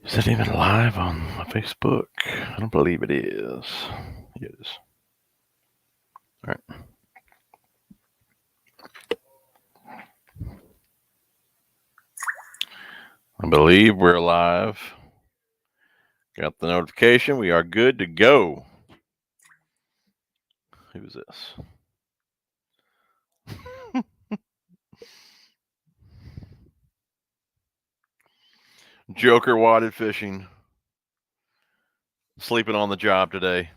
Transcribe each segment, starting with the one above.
Is it even live on my Facebook? I don't believe it is. It is. All right. I believe we're live. Got the notification. We are good to go. Who's this? Joker wadded fishing. Sleeping on the job today.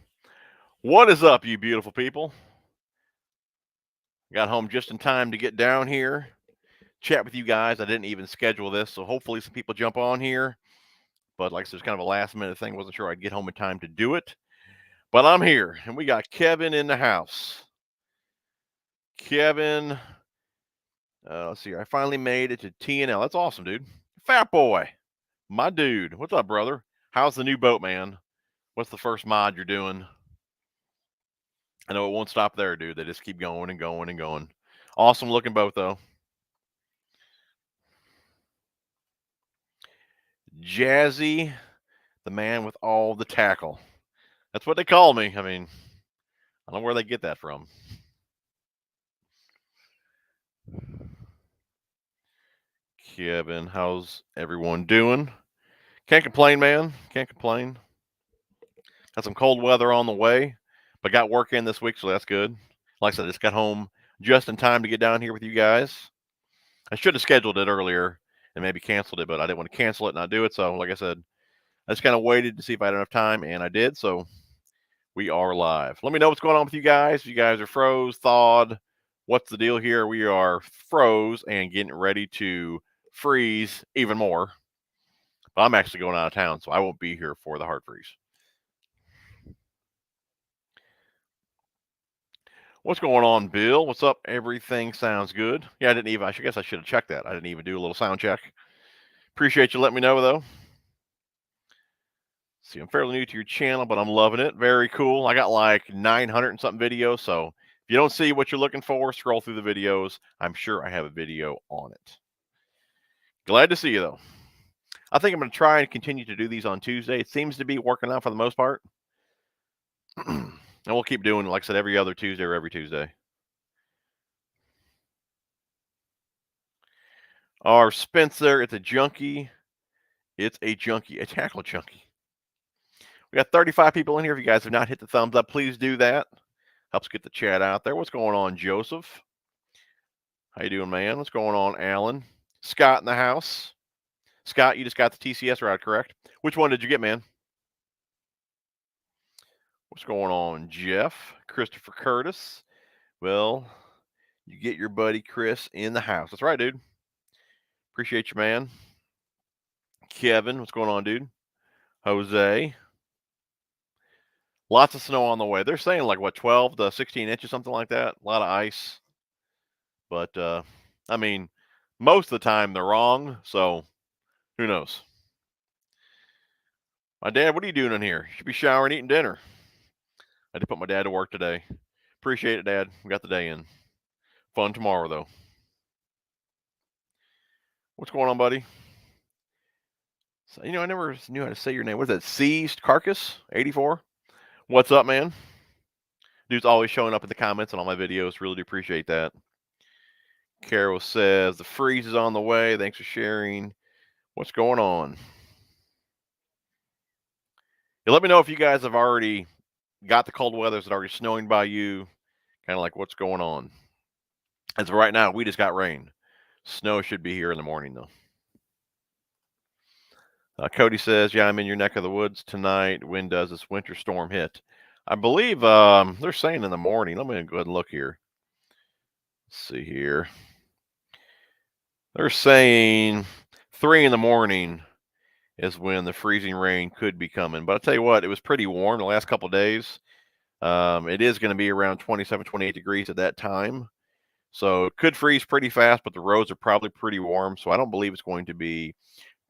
What is up, you beautiful people? Got home just in time to get down here, chat with you guys. I didn't even schedule this, so hopefully some people jump on here. But like I said, it's kind of a last minute thing. Wasn't sure I'd get home in time to do it. But I'm here, and we got Kevin in the house. Kevin, let's see. I finally made it to TNL. That's awesome, dude. Fat boy, my dude. What's up, brother? How's the new boat, man? What's the first mod you're doing? I know it won't stop there, dude. They just keep going and going and going. Awesome looking boat, though. Jazzy, the man with all the tackle. That's what they call me. I mean, I don't know where they get that from. Kevin, how's everyone doing? Can't complain, man. Can't complain. Got some cold weather on the way, but got work in this week, so that's good. Like I said, I just got home just in time to get down here with you guys. I should have scheduled it earlier and maybe canceled it, but I didn't want to cancel it and not do it. So, like I said, I just kind of waited to see if I had enough time, and I did. So, we are live. Let me know what's going on with you guys. If you guys are froze, thawed, what's the deal here? We are froze and getting ready to freeze even more. But I'm actually going out of town, so I won't be here for the hard freeze. What's going on, Bill? What's up? Everything sounds good. Yeah, I guess I should have checked that. I didn't even do a little sound check. Appreciate you letting me know, though. See, I'm fairly new to your channel, but I'm loving it. Very cool. I got like 900 and something videos, so if you don't see what you're looking for, scroll through the videos. I'm sure I have a video on it. Glad to see you, though. I think I'm going to try and continue to do these on Tuesday. It seems to be working out for the most part. And we'll keep doing, like I said, every other Tuesday or every Tuesday. Our Spencer, it's a junkie. It's a junkie, a tackle junkie. We got 35 people in here. If you guys have not hit the thumbs up, please do that. Helps get the chat out there. What's going on, Joseph? How you doing, man? What's going on, Alan? Scott in the house. Scott, you just got the TCS ride, correct? Which one did you get, man? What's going on, Jeff? Christopher Curtis. Well, you get your buddy Chris in the house. That's right, dude. Appreciate you, man. Kevin, what's going on, dude? Jose. Lots of snow on the way. They're saying like what, 12 to 16 inches, something like that. A lot of ice. But I mean, most of the time they're wrong, so who knows? My dad, what are you doing in here? You should be showering, eating dinner. I had to put my dad to work today. Appreciate it, Dad. We got the day in. Fun tomorrow, though. What's going on, buddy? So, I never knew how to say your name. What is that? Seized Carcass 84. What's up, man? Dude's always showing up in the comments on all my videos. Really do appreciate that. Carol says the freeze is on the way. Thanks for sharing. What's going on? Yeah, let me know if you guys have already got the cold weather. Is it already snowing by you? Kind of like what's going on. As of right now, we just got rain. Snow should be here in the morning, though. Cody says, yeah, I'm in your neck of the woods tonight. When does this winter storm hit? I believe they're saying in the morning. Let me go ahead and look here. Let's see here. They're saying 3 in the morning is when the freezing rain could be coming. But I'll tell you what, it was pretty warm the last couple of days. It is going to be around 27, 28 degrees at that time. So it could freeze pretty fast, but the roads are probably pretty warm. So I don't believe it's going to be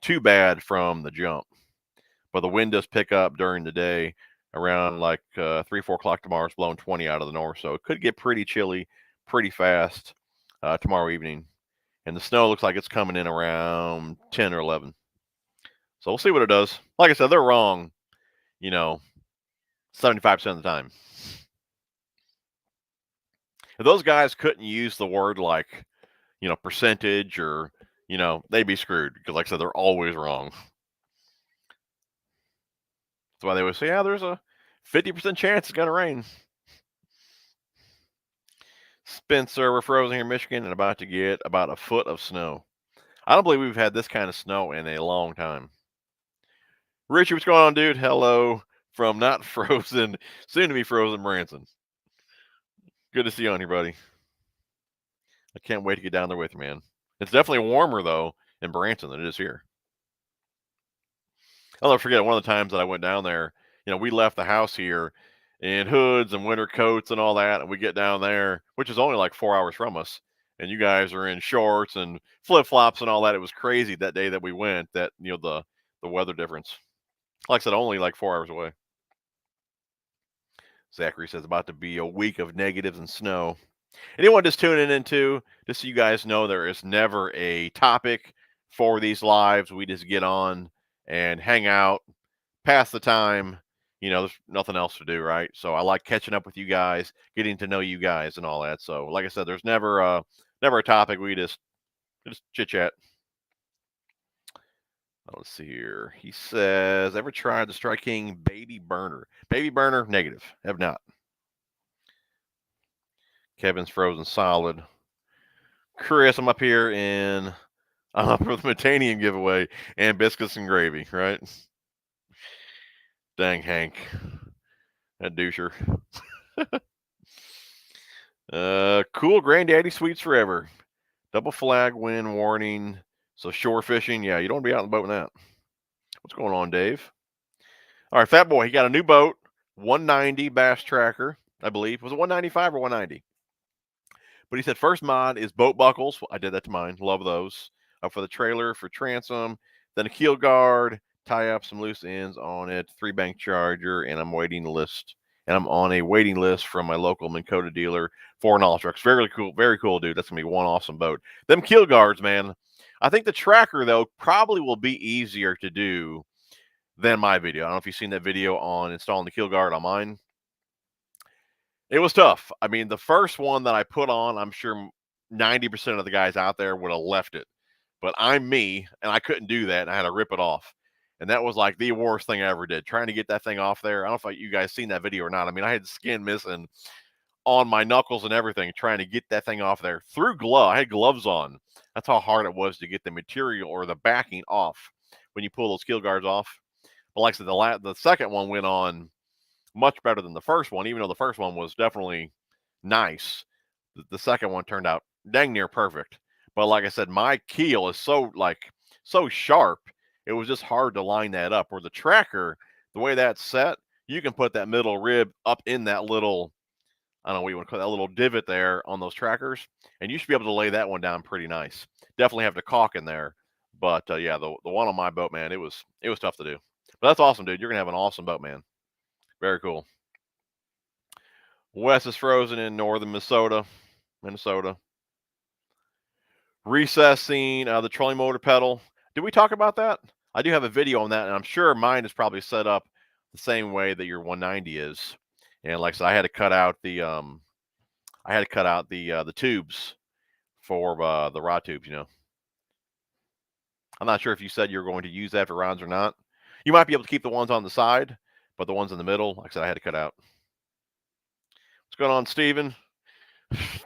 too bad from the jump. But the wind does pick up during the day around like 3, 4 o'clock tomorrow. It's blowing 20 out of the north. So it could get pretty chilly pretty fast tomorrow evening. And the snow looks like it's coming in around 10 or 11. So we'll see what it does. Like I said, they're wrong, 75% of the time. If those guys couldn't use the word like, percentage or, they'd be screwed because, like I said, they're always wrong. That's why they always say, yeah, there's a 50% chance it's going to rain. Spencer, we're frozen here in Michigan and about to get about a foot of snow. I don't believe we've had this kind of snow in a long time. Richie, what's going on, dude? Hello from not frozen, soon to be frozen Branson. Good to see you on here, buddy. I can't wait to get down there with you, man. It's definitely warmer, though, in Branson than it is here. I'll never forget one of the times that I went down there. We left the house here in hoods and winter coats and all that, and we get down there, which is only like 4 hours from us, and you guys are in shorts and flip flops and all that. It was crazy that day that we went. That the weather difference. Like I said, only like 4 hours away. Zachary says about to be a week of negatives and snow. Anyone just tuning in too, just so you guys know, there is never a topic for these lives. We just get on and hang out, pass the time. There's nothing else to do, right? So I like catching up with you guys, getting to know you guys and all that. So like I said, there's never a topic. We just chit chat. Let's see here. He says, ever tried the Strike King baby burner? Baby burner, negative. Have not. Kevin's frozen solid. Chris, I'm up here for the Metanian giveaway and biscuits and gravy, right? Dang Hank. That doucher. Cool Granddaddy Sweets Forever. Double flag win warning. So shore fishing, yeah, you don't want to be out on the boat with that. What's going on, Dave? All right, Fat Boy, he got a new boat, 190 Bass Tracker, I believe. Was it 195 or 190? But he said first mod is boat buckles. I did that to mine. Love those. For the trailer, for transom, then a keel guard, tie up some loose ends on it, 3-bank charger, and I'm on a waiting list from my local Minn Kota dealer for an all trucks. Very cool, dude. That's gonna be one awesome boat. Them keel guards, man. I think the tracker though probably will be easier to do than my video. I don't know if you've seen that video on installing the keel guard on mine. It was tough. I mean, the first one that I put on, I'm sure 90% of the guys out there would have left it. But I'm me, and I couldn't do that, and I had to rip it off. And that was like the worst thing I ever did, trying to get that thing off there. I don't know if you guys seen that video or not. I mean, I had skin missing on my knuckles and everything, trying to get that thing off there through glove. I had gloves on. That's how hard it was to get the material or the backing off when you pull those keel guards off. But like I said, the second one went on much better than the first one, even though the first one was definitely nice. The second one turned out dang near perfect. But like I said, my keel is so sharp, it was just hard to line that up. Where the tracker, the way that's set, you can put that middle rib up in that little, I don't know what you want to call that little divot there on those trackers, and you should be able to lay that one down pretty nice. Definitely have to caulk in there. But yeah, the one on my boat, man, it was tough to do. But that's awesome, dude. You're gonna have an awesome boat, man. Very cool. Wes is frozen in northern Minnesota. Recessing the trolling motor pedal. Did we talk about that? I do have a video on that, and I'm sure mine is probably set up the same way that your 190 is. And like I said, I had to cut out the tubes for the rod tubes. I'm not sure if you said you're going to use that for rods or not. You might be able to keep the ones on the side, but the ones in the middle, like I said, I had to cut out. What's going on, Steven?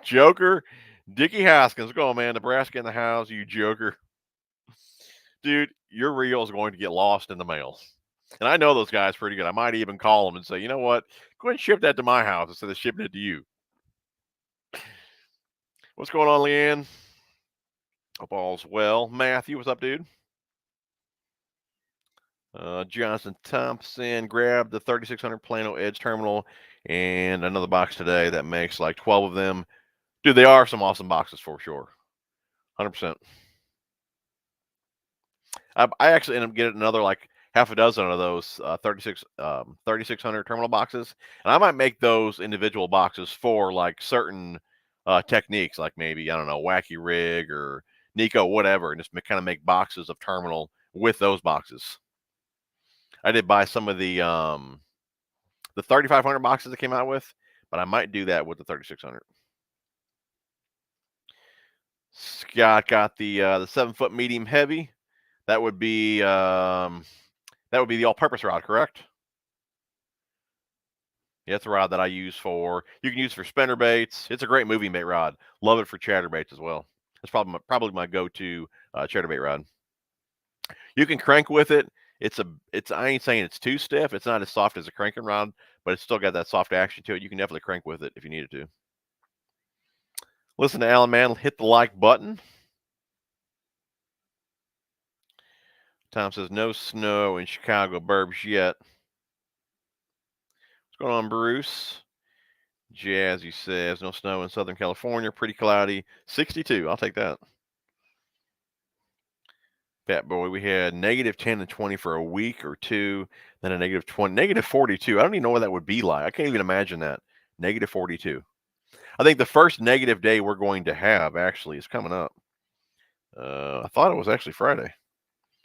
Joker. Dickie Haskins. What's going on, man? Nebraska in the house, you joker. Dude, your reel is going to get lost in the mail. And I know those guys pretty good. I might even call them and say, you know what? Go ahead and ship that to my house instead of shipping it to you. What's going on, Leanne? Hope all's well. Matthew, what's up, dude? Johnson Thompson grabbed the 3600 Plano Edge terminal and another box today that makes like 12 of them. Dude, they are some awesome boxes for sure. 100%. I actually ended up getting another like half a dozen of those 3600 terminal boxes, and I might make those individual boxes for like certain techniques, like maybe, I don't know, wacky rig or Nico, whatever, and just kind of make boxes of terminal with those boxes. I did buy some of the 3500 boxes that came out with, but I might do that with the 3600. Scott got the 7-foot medium heavy. That would be the all-purpose rod, correct? Yeah, it's a rod that I use for. You can use for spinner baits. It's a great moving bait rod. Love it for chatterbaits as well. That's probably my go-to chatterbait rod. You can crank with it. I ain't saying it's too stiff. It's not as soft as a cranking rod, but it's still got that soft action to it. You can definitely crank with it if you needed to. Listen to Alan Man. Hit the like button. Tom says no snow in Chicago burbs yet. What's going on, Bruce? Jazzy says no snow in Southern California. Pretty cloudy. 62. I'll take that. Fat boy, we had -10 and 20 for a week or two, then a -20, -42. I don't even know what that would be like. I can't even imagine that. -42. I think the first negative day we're going to have actually is coming up. I thought it was actually Friday.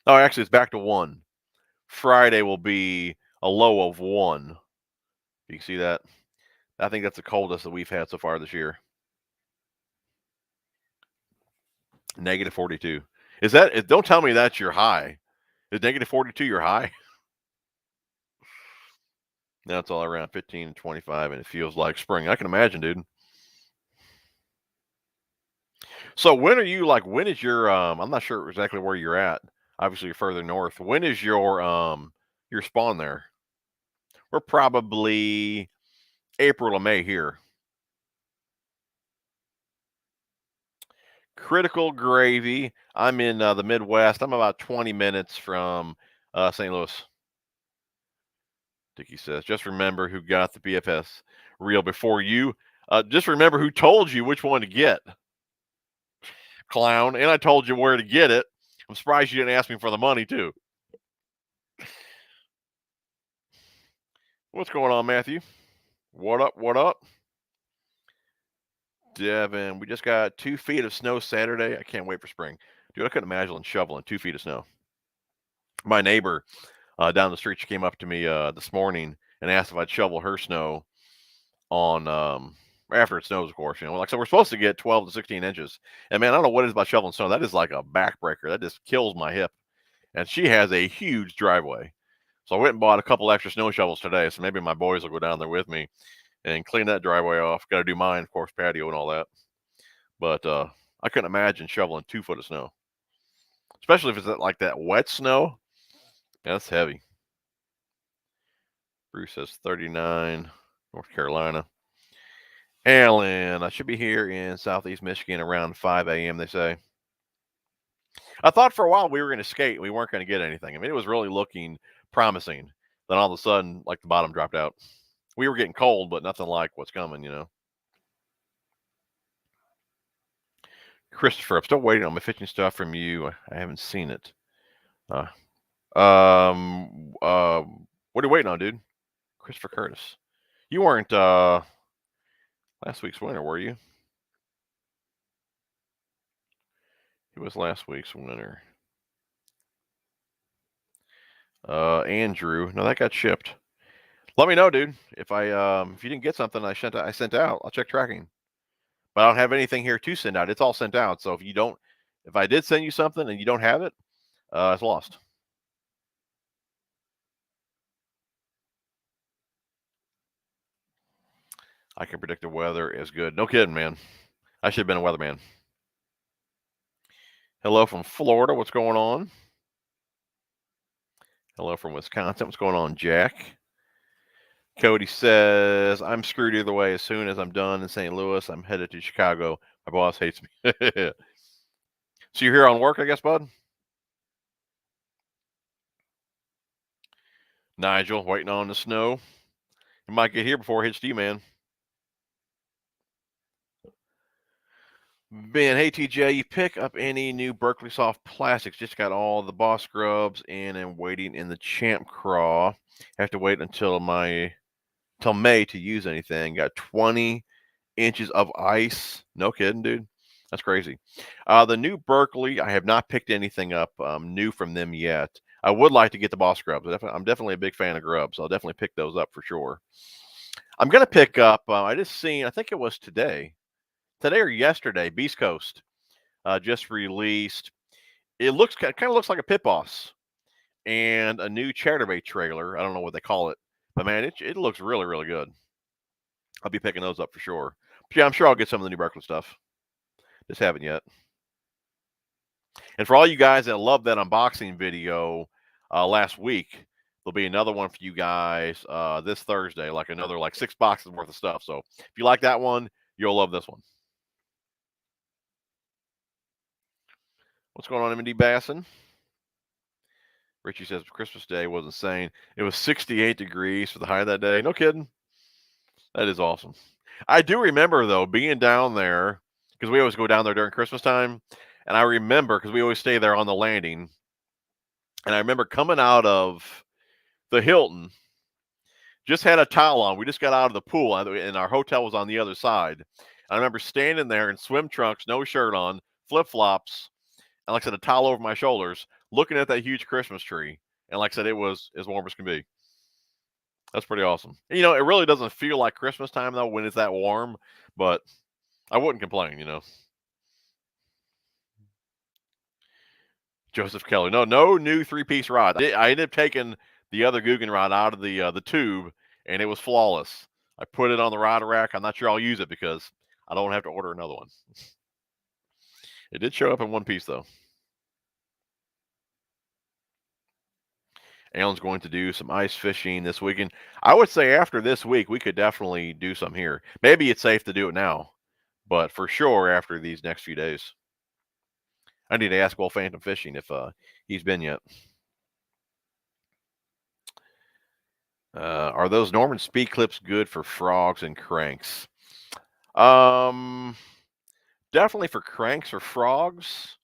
Oh, actually, it's back to 1. Friday will be a low of 1. You can see that. I think that's the coldest that we've had so far this year. -42. Is that? Don't tell me that's your high. Is -42 your high? Now it's all around 15 and 25, and it feels like spring. I can imagine, dude. So when is your I'm not sure exactly where you're at. Obviously you're further north. When is your spawn there? We're probably April or May here. Critical Gravy. I'm in the Midwest. I'm about 20 minutes from St. Louis. Dickie says, just remember who got the BFS reel before you. Just remember who told you which one to get. Clown. And I told you where to get it. I'm surprised you didn't ask me for the money, too. What's going on, Matthew? What up? What up? Devin, we just got 2 feet of snow Saturday. I can't wait for spring. Dude, I couldn't imagine shoveling 2 feet of snow. My neighbor down the street, she came up to me this morning and asked if I'd shovel her snow on after it snows, of course. So we're supposed to get 12 to 16 inches. And man, I don't know what it is about shoveling snow. That is like a backbreaker. That just kills my hip. And she has a huge driveway. So I went and bought a couple extra snow shovels today. So maybe my boys will go down there with me and clean that driveway off. Got to do mine, of course, patio and all that. But I couldn't imagine shoveling 2 foot of snow, especially if it's like that wet snow. Yeah, that's heavy. Bruce says 39, North Carolina. Alan, I should be here in Southeast Michigan around 5 a.m., they say. I thought for a while we were going to skate and we weren't going to get anything. I mean, it was really looking promising. Then all of a sudden, like the bottom dropped out. We were getting cold, but nothing like what's coming. Christopher, I'm still waiting on my fishing stuff from you. I haven't seen it. What are you waiting on, dude? Christopher Curtis. You weren't last week's winner, were you? He was last week's winner. Andrew. No, that got shipped. Let me know, dude. If you didn't get something I sent out, I'll check tracking. But I don't have anything here to send out. It's all sent out. So if I did send you something and you don't have it, it's lost. I can predict the weather is good. No kidding, man. I should have been a weatherman. Hello from Florida. What's going on? Hello from Wisconsin. What's going on, Jack? Cody says, I'm screwed either way. As soon as I'm done in St. Louis, I'm headed to Chicago. My boss hates me. So you're here on work, I guess, bud? Nigel, waiting on the snow. It might get here before it hits you, man. Ben, hey TJ, you pick up any new Berkeley Soft plastics? Just got all the Boss Scrubs in and waiting in the Champ Craw. Have to wait until May to use anything. Got 20 inches of ice. No kidding, dude. That's crazy. The new Berkeley, I have not picked anything up new from them yet. I would like to get the Boss Grubs. I'm definitely a big fan of grubs, so I'll definitely pick those up for sure. I'm gonna pick up. I just seen. I think it was today or yesterday. Beast Coast just released. It looks kind of looks like a Pit Boss and a new Chatterbait trailer. I don't know what they call it, but man, it looks really really good. I'll be picking those up for sure. But yeah, I'm sure I'll get some of the new Berkeley stuff. Just haven't yet. And for all you guys that love that unboxing video last week, there'll be another one for you guys this Thursday, like another like 6 boxes worth of stuff. So if you like that one, you'll love this one. What's going on, M&D Basson? Richie says Christmas Day was insane. It was 68 degrees for the high that day. No kidding. That is awesome. I do remember, though, being down there, because we always go down there during Christmas time. And I remember, because we always stay there on the landing, and I remember coming out of the Hilton, just had a towel on. We just got out of the pool, and our hotel was on the other side. I remember standing there in swim trunks, no shirt on, flip-flops, and like I said, a towel over my shoulders, looking at that huge Christmas tree. And like I said, it was as warm as can be. That's pretty awesome. You know, it really doesn't feel like Christmas time, though, when it's that warm, but I wouldn't complain, you know. Joseph Kelly. No new 3-piece rod. I ended up taking the other Googan rod out of the tube, and it was flawless. I put it on the rod rack. I'm not sure I'll use it because I don't have to order another one. It did show up in one piece, though. Alan's going to do some ice fishing this weekend. I would say after this week, we could definitely do some here. Maybe it's safe to do it now, but for sure after these next few days. I need to ask Will Phantom Fishing if he's been yet. Are those Norman speed clips good for frogs and cranks? Definitely for cranks or frogs.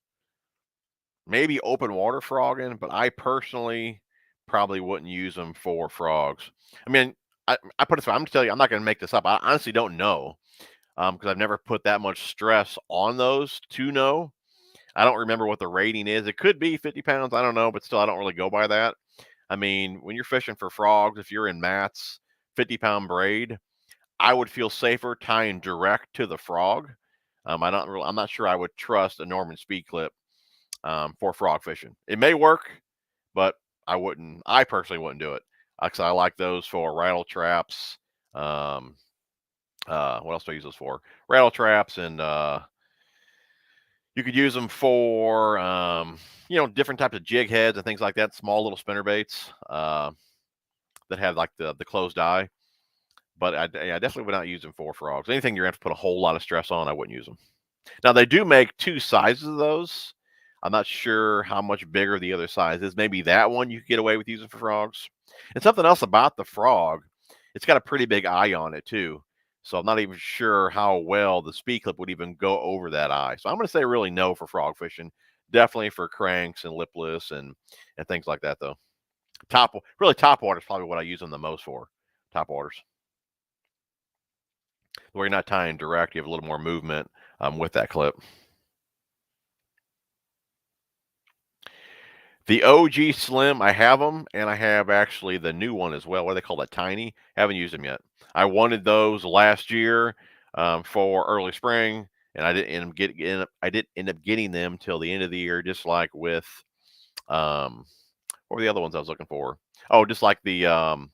Maybe open water frogging, but I personally probably wouldn't use them for frogs. I mean, I put it. I'm going to tell you, I'm not going to make this up. I honestly don't know because I've never put that much stress on those to know. I don't remember what the rating is. It could be 50 pounds. I don't know, but still, I don't really go by that. I mean, when you're fishing for frogs, if you're in mats, 50-pound braid, I would feel safer tying direct to the frog. I'm not sure I would trust a Norman speed clip for frog fishing. It may work, but I personally wouldn't do it. Because I like those for rattle traps. What else do I use those for? Rattle traps, and you could use them for different types of jig heads and things like that. Small little spinner baits that have like the closed eye. But I definitely would not use them for frogs. Anything you're going to have to put a whole lot of stress on, I wouldn't use them. Now, they do make 2 sizes of those. I'm not sure how much bigger the other size is. Maybe that one you could get away with using for frogs. And something else about the frog, it's got a pretty big eye on it too. So I'm not even sure how well the speed clip would even go over that eye. So I'm going to say really no for frog fishing. Definitely for cranks and lipless and things like that, though. Top water is probably what I use them the most for. Top waters. Where you're not tying direct, you have a little more movement with that clip. The OG Slim, I have them, and I have actually the new one as well. What do they call that? Tiny. Haven't used them yet. I wanted those last year for early spring, and I didn't end up getting them till the end of the year. Just like with what were the other ones I was looking for? Oh, just like the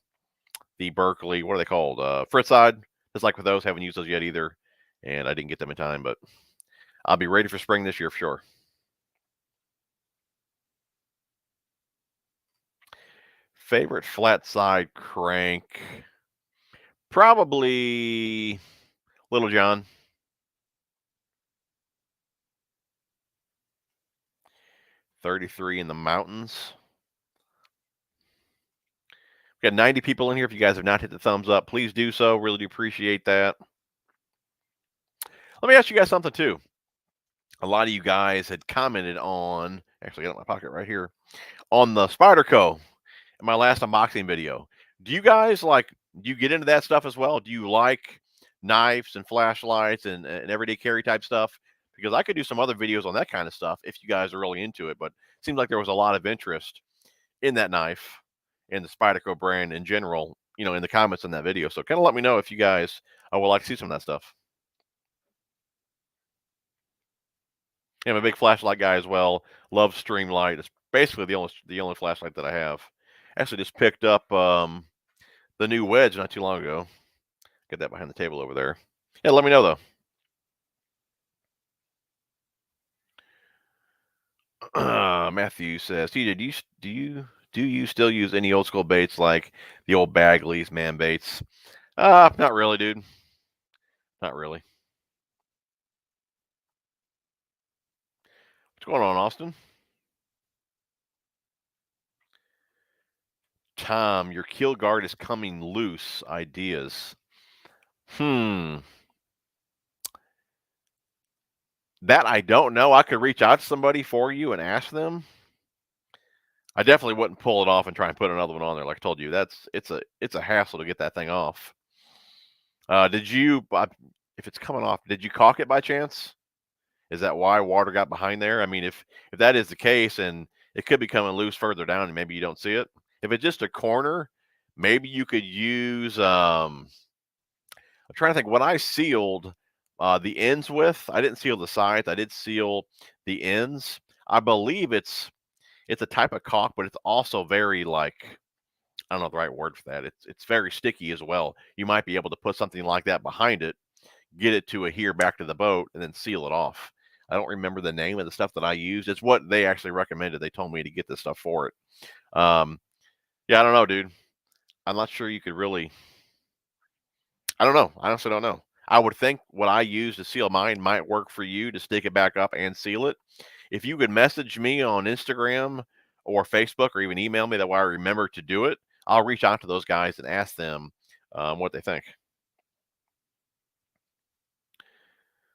Berkeley. What are they called? Fritzside. Just like with those, haven't used those yet either, and I didn't get them in time. But I'll be ready for spring this year for sure. Favorite flat side crank? Probably Little John. 33 in the mountains. We got 90 people in here. If you guys have not hit the thumbs up, please do so. Really do appreciate that. Let me ask you guys something too. A lot of you guys had commented on, actually I got it in my pocket right here, on the Spyderco in my last unboxing video. Do you guys do you get into that stuff as well? Do you like knives and flashlights and everyday carry type stuff? Because I could do some other videos on that kind of stuff if you guys are really into it, but it seems like there was a lot of interest in that knife and the Spyderco brand in general, in the comments in that video. So kind of let me know if you guys would like to see some of that stuff. I'm a big flashlight guy as well. Love Streamlight. It's basically the only flashlight that I have. Actually, just picked up the new wedge not too long ago. Get that behind the table over there. Yeah, let me know though. Matthew says, TJ, do you still use any old school baits like the old Bagley's man baits? Not really, dude. Not really. What's going on, Austin? Tom, your keel guard is coming loose. Ideas. That I don't know. I could reach out to somebody for you and ask them. I definitely wouldn't pull it off and try and put another one on there. Like I told you, it's a hassle to get that thing off. Did you, if it's coming off, did you caulk it by chance? Is that why water got behind there? I mean, if that is the case, and it could be coming loose further down, and maybe you don't see it. If it's just a corner, maybe you could use. I'm trying to think. What I sealed the ends with, I didn't seal the sides. I did seal the ends. I believe it's a type of caulk, but it's also very like, I don't know the right word for that. It's very sticky as well. You might be able to put something like that behind it, get it to adhere back to the boat, and then seal it off. I don't remember the name of the stuff that I used. It's what they actually recommended. They told me to get this stuff for it. Yeah, I don't know, dude. I'm not sure you could really. I don't know. I honestly don't know. I would think what I use to seal mine might work for you to stick it back up and seal it. If you could message me on Instagram or Facebook or even email me, that way I remember to do it, I'll reach out to those guys and ask them what they think.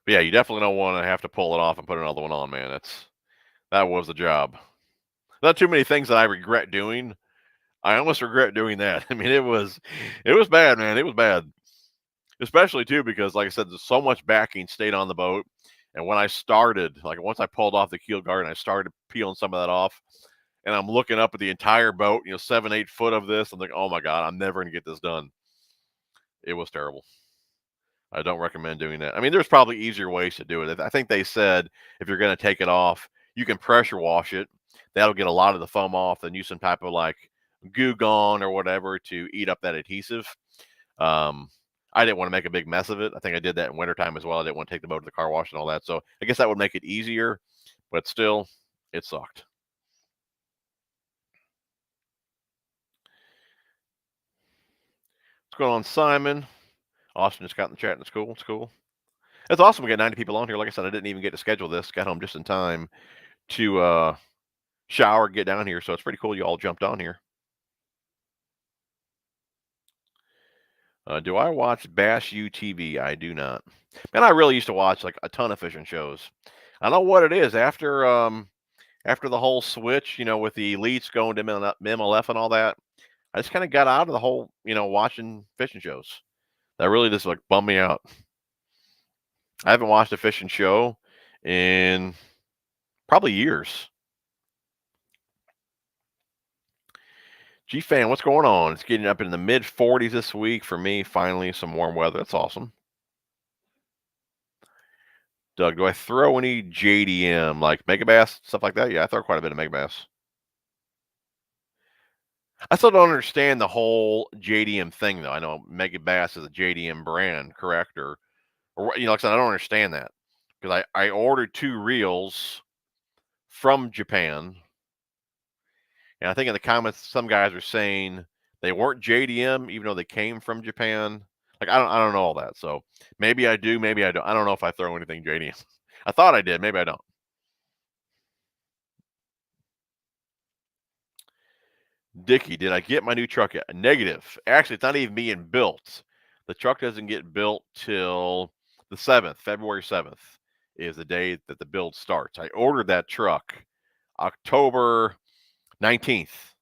But yeah, you definitely don't want to have to pull it off and put another one on, man. That was the job. Not too many things that I regret doing. I almost regret doing that. I mean, it was bad, man. It was bad. Especially too because, like I said, there's so much backing stayed on the boat. And when I started, like once I pulled off the keel guard and I started peeling some of that off, and I'm looking up at the entire boat, 7-8 foot of this, I'm like, oh my God, I'm never gonna get this done. It was terrible. I don't recommend doing that. I mean, there's probably easier ways to do it. I think they said if you're going to take it off, you can pressure wash it. That'll get a lot of the foam off, and use some type of like Googan or whatever to eat up that adhesive. I didn't want to make a big mess of it. I think I did that in wintertime as well. I didn't want to take the boat to the car wash and all that. So I guess that would make it easier, but still, it sucked. What's going on, Simon? Austin just got in the chat. It's cool. It's cool. It's awesome. We got 90 people on here. Like I said, I didn't even get to schedule this. Got home just in time to shower, get down here. So it's pretty cool you all jumped on here. Do I watch Bass UTV? I do not. Man, I really used to watch like a ton of fishing shows. I don't know what it is after the whole switch, with the elites going to MLF and all that. I just kind of got out of the whole, watching fishing shows. That really just like bummed me out. I haven't watched a fishing show in probably years. G-Fan, what's going on? It's getting up in the mid 40s this week for me. Finally, some warm weather. That's awesome. Doug, do I throw any JDM, like Megabass, stuff like that? Yeah, I throw quite a bit of Megabass. I still don't understand the whole JDM thing, though. I know Megabass is a JDM brand, correct? Or like I said, I don't understand that. Because I ordered 2 reels from Japan. And I think in the comments, some guys are saying they weren't JDM, even though they came from Japan. Like, I don't know all that. So maybe I do, maybe I don't. I don't know if I throw anything JDM. I thought I did. Maybe I don't. Dickie, did I get my new truck yet? Negative. Actually, it's not even being built. The truck doesn't get built till the 7th. February 7th is the day that the build starts. I ordered that truck October 19th,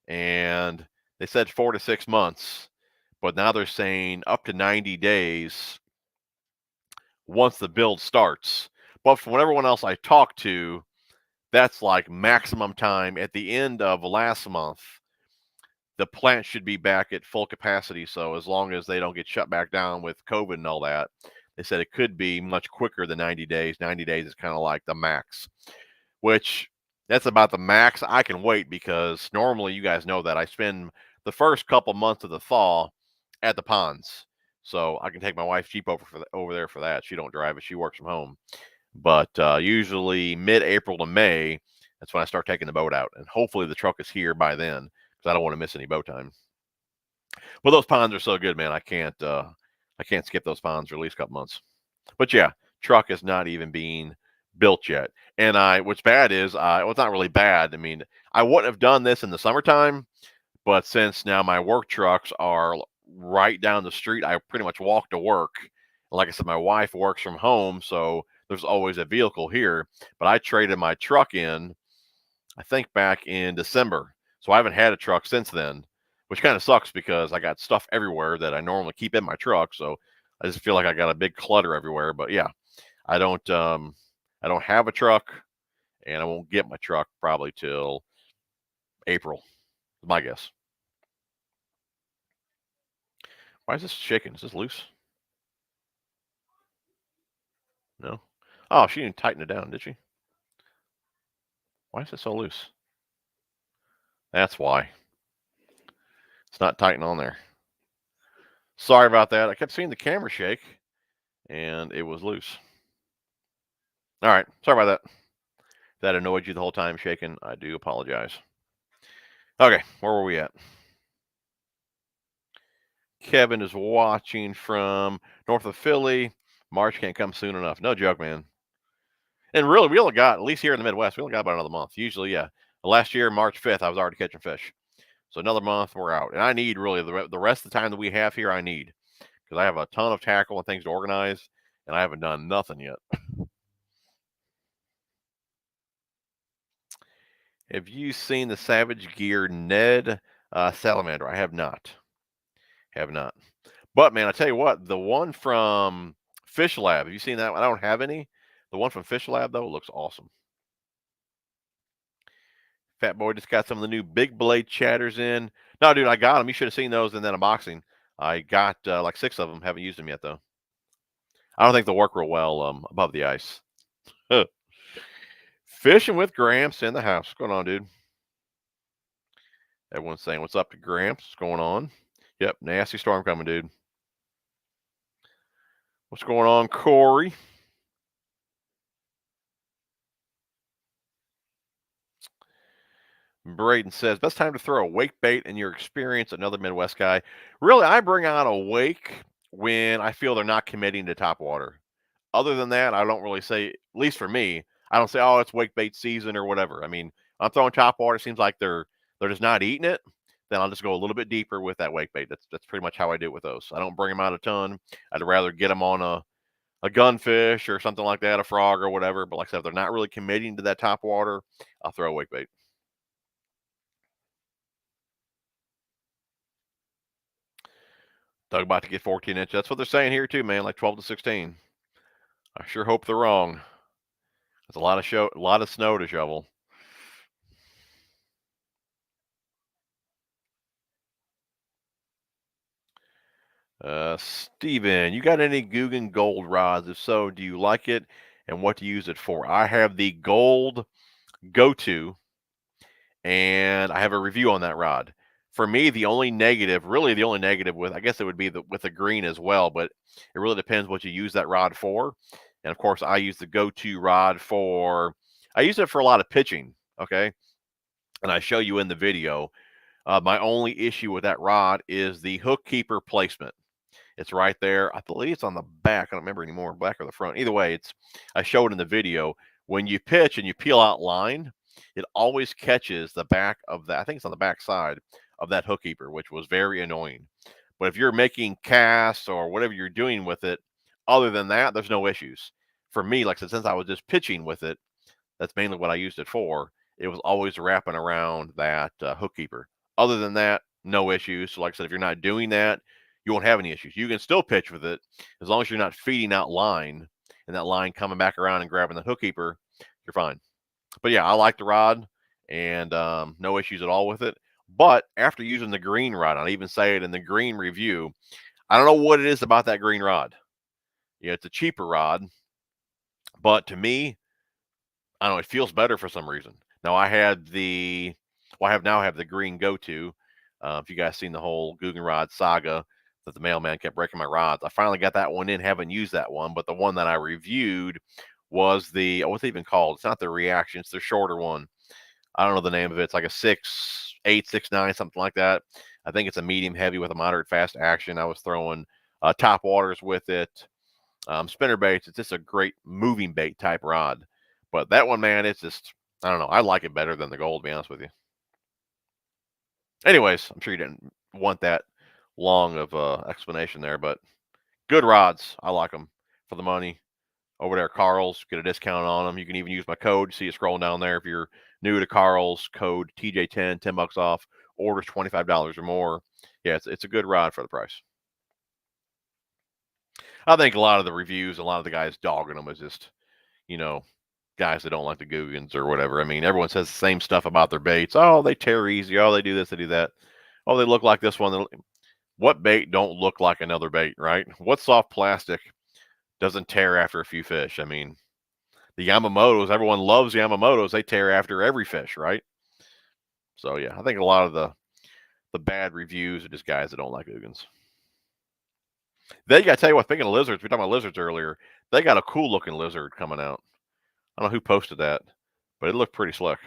and they said 4 to 6 months, but now they're saying up to 90 days once the build starts. But from everyone else I talked to, That's like maximum time. At the end of last month, the plant should be back at full capacity. So as long as they don't get shut back down with COVID and all that, they said it could be much quicker than 90 days. 90 days is kind of like the max, which that's about the max I can wait, because normally you guys know that I spend the first couple months of the thaw at the ponds. So I can take my wife's Jeep over there for that. She don't drive it. She works from home. But usually mid-April to May, that's when I start taking the boat out. And hopefully the truck is here by then, because I don't want to miss any boat time. Well, those ponds are so good, man. I can't skip those ponds for at least a couple months. But yeah, truck is not even being built yet. And what's bad is, well, it's not really bad. I mean, I wouldn't have done this in the summertime, but since now my work trucks are right down the street, I pretty much walk to work. Like I said, my wife works from home, so there's always a vehicle here. But I traded my truck in, I think back in December. So I haven't had a truck since then, which kind of sucks because I got stuff everywhere that I normally keep in my truck. So I just feel like I got a big clutter everywhere. But yeah, I don't have a truck, and I won't get my truck probably till April, is my guess. Why is this shaking? Is this loose? No. Oh, she didn't tighten it down, did she? Why is it so loose? That's why. It's not tight on there. Sorry about that. I kept seeing the camera shake, and it was loose. All right. Sorry about that. If that annoyed you the whole time shaking, I do apologize. Okay. Where were we at? Kevin is watching from north of Philly. March can't come soon enough. No joke, man. And really, we only got, at least here in the Midwest, we only got about another month. Usually, yeah. Last year, March 5th, I was already catching fish. So another month, we're out. And I need really the rest of the time that we have here, I need. Because I have a ton of tackle and things to organize, and I haven't done nothing yet. Have you seen the Savage Gear Ned Salamander? I have not. Have not. But, man, I tell you what, the one from Fish Lab, have you seen that one? I don't have any. The one from Fish Lab, though, looks awesome. Fat Boy just got some of the new big blade chatters in. No, dude, I got them. You should have seen those in that unboxing. I got like 6 of them. Haven't used them yet, though. I don't think they'll work real well above the ice. Fishing with Gramps in the house. What's going on, dude? Everyone's saying, what's up to Gramps? What's going on? Yep, nasty storm coming, dude. What's going on, Corey? Braden says, best time to throw a wake bait in your experience, another Midwest guy. Really, I bring out a wake when I feel they're not committing to top water. Other than that, I don't really say, at least for me, I don't say, oh, it's wake bait season or whatever. I mean, I'm throwing top water. It seems like they're just not eating it. Then I'll just go a little bit deeper with that wake bait. That's pretty much how I do it with those. I don't bring them out a ton. I'd rather get them on a gunfish or something like that, a frog or whatever. But like I said, if they're not really committing to that top water, I'll throw a wake bait. Talk about to get 14 inches. That's what they're saying here too, man. Like 12 to 16. I sure hope they're wrong. There's a lot of snow to shovel. Steven, you got any Googan gold rods? If so, do you like it, and what do you use it for? I have the gold go-to, and I have a review on that rod. For me, really the only negative with, I guess it would be with the green as well, but it really depends what you use that rod for. And of course, I use the go-to rod I use it for a lot of pitching, okay? And I show you in the video. My only issue with that rod is the hook keeper placement. It's right there. I believe it's on the back. I don't remember anymore, back or the front. Either way, I showed it in the video. When you pitch and you peel out line, it always catches the back of that. I think it's on the back side of that hook keeper, which was very annoying. But if you're making casts or whatever you're doing with it, other than that, there's no issues. For me, like I said, since I was just pitching with it, that's mainly what I used it for. It was always wrapping around that hook keeper. Other than that, no issues. So like I said, if you're not doing that, you won't have any issues. You can still pitch with it as long as you're not feeding out line and that line coming back around and grabbing the hook keeper, you're fine. But yeah, I like the rod, and no issues at all with it. But after using the green rod, I even say it in the green review, I don't know what it is about that green rod. Yeah, it's a cheaper rod, but to me, I don't know, it feels better for some reason. Now I had the, well, I have now have the green go-to. If you guys seen the whole Googan rod saga that the mailman kept breaking my rods, I finally got that one in. Haven't used that one, but the one that I reviewed was the, what's it even called? It's not the reaction. It's the shorter one. I don't know the name of it. It's like a 6.8, 6.9, something like that. I think it's a medium heavy with a moderate fast action. I was throwing top waters with it, spinner baits. It's just a great moving bait type rod. But that one, man, it's just, I don't know. I like it better than the gold, to be honest with you. Anyways, I'm sure you didn't want that long of explanation there, but good rods. I like them for the money. Over there, Carl's, get a discount on them. You can even use my code. See it scrolling down there. If you're new to Carl's, code TJ10, 10 bucks off. Orders $25 or more. Yeah, it's a good rod for the price. I think a lot of the reviews, a lot of the guys dogging them is just, you know, guys that don't like the Googans or whatever. I mean, everyone says the same stuff about their baits. Oh, they tear easy. Oh, they do this, they do that. Oh, they look like this one. What bait don't look like another bait, right? What soft plastic doesn't tear after a few fish? I mean, the Yamamotos, everyone loves Yamamotos. They tear after every fish, right? So yeah, I think a lot of the bad reviews are just guys that don't like Googans. They got to tell you what, speaking of lizards, we were talking about lizards earlier. They got a cool looking lizard coming out. I don't know who posted that, but it looked pretty slick.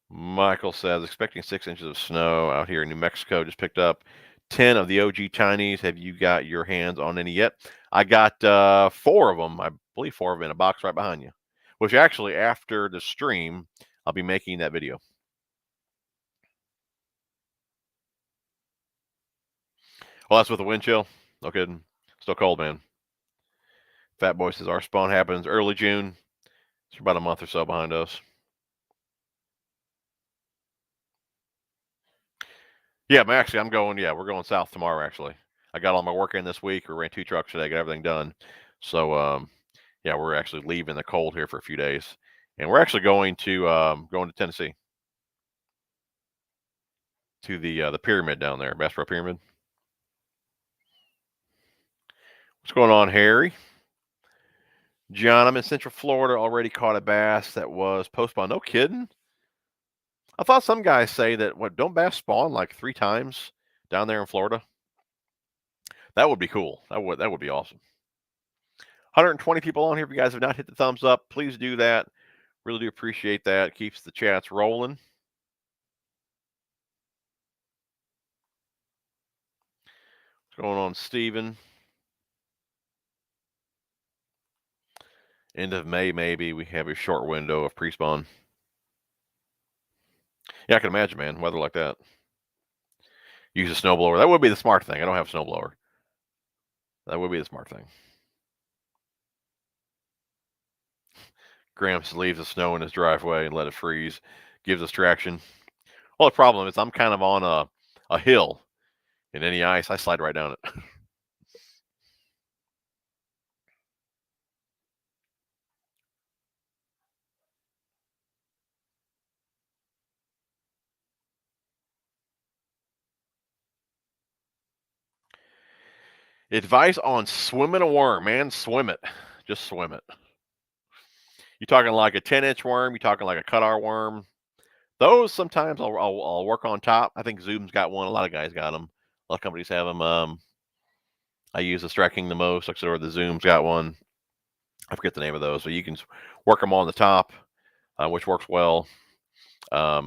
Michael says, expecting 6 inches of snow out here in New Mexico. Just picked up 10 of the OG Chinese. Have you got your hands on any yet? I got 4 of them. I believe 4 of them in a box right behind you, which actually after the stream, I'll be making that video. Well, that's with the wind chill. No kidding. Still cold, man. Fat Boy says our spawn happens early June. It's about a month or so behind us. Yeah, actually, I'm going. Yeah, we're going south tomorrow. Actually, I got all my work in this week. We ran 2 trucks today, got everything done. So, yeah, we're actually leaving the cold here for a few days, and we're actually going to Tennessee to the pyramid down there, Bass Pro Pyramid. What's going on, Harry? John, I'm in Central Florida. Already caught a bass that was postponed. No kidding. I thought some guys say that what don't bass spawn like 3 times down there in Florida? That would be cool. That would be awesome. 120 people on here. If you guys have not hit the thumbs up, please do that. Really do appreciate that. It keeps the chats rolling. What's going on, Steven? End of May, maybe we have a short window of pre-spawn. Yeah, I can imagine, man. Weather like that. Use a snowblower. That would be the smart thing. I don't have a snowblower. That would be the smart thing. Gramps leaves the snow in his driveway and let it freeze. Gives us traction. Well, the problem is I'm kind of on a hill. In any ice, I slide right down it. Advice on swimming a worm, man. Swim it. Just swim it. You talking like a 10-inch worm? You talking like a cut-R worm? Those sometimes I'll work on top. I think Zoom's got one. A lot of guys got them. A lot of companies have them. I use the Strike King the most. Like I said, or the Zoom's got one. I forget the name of those, but you can work them on the top, which works well. I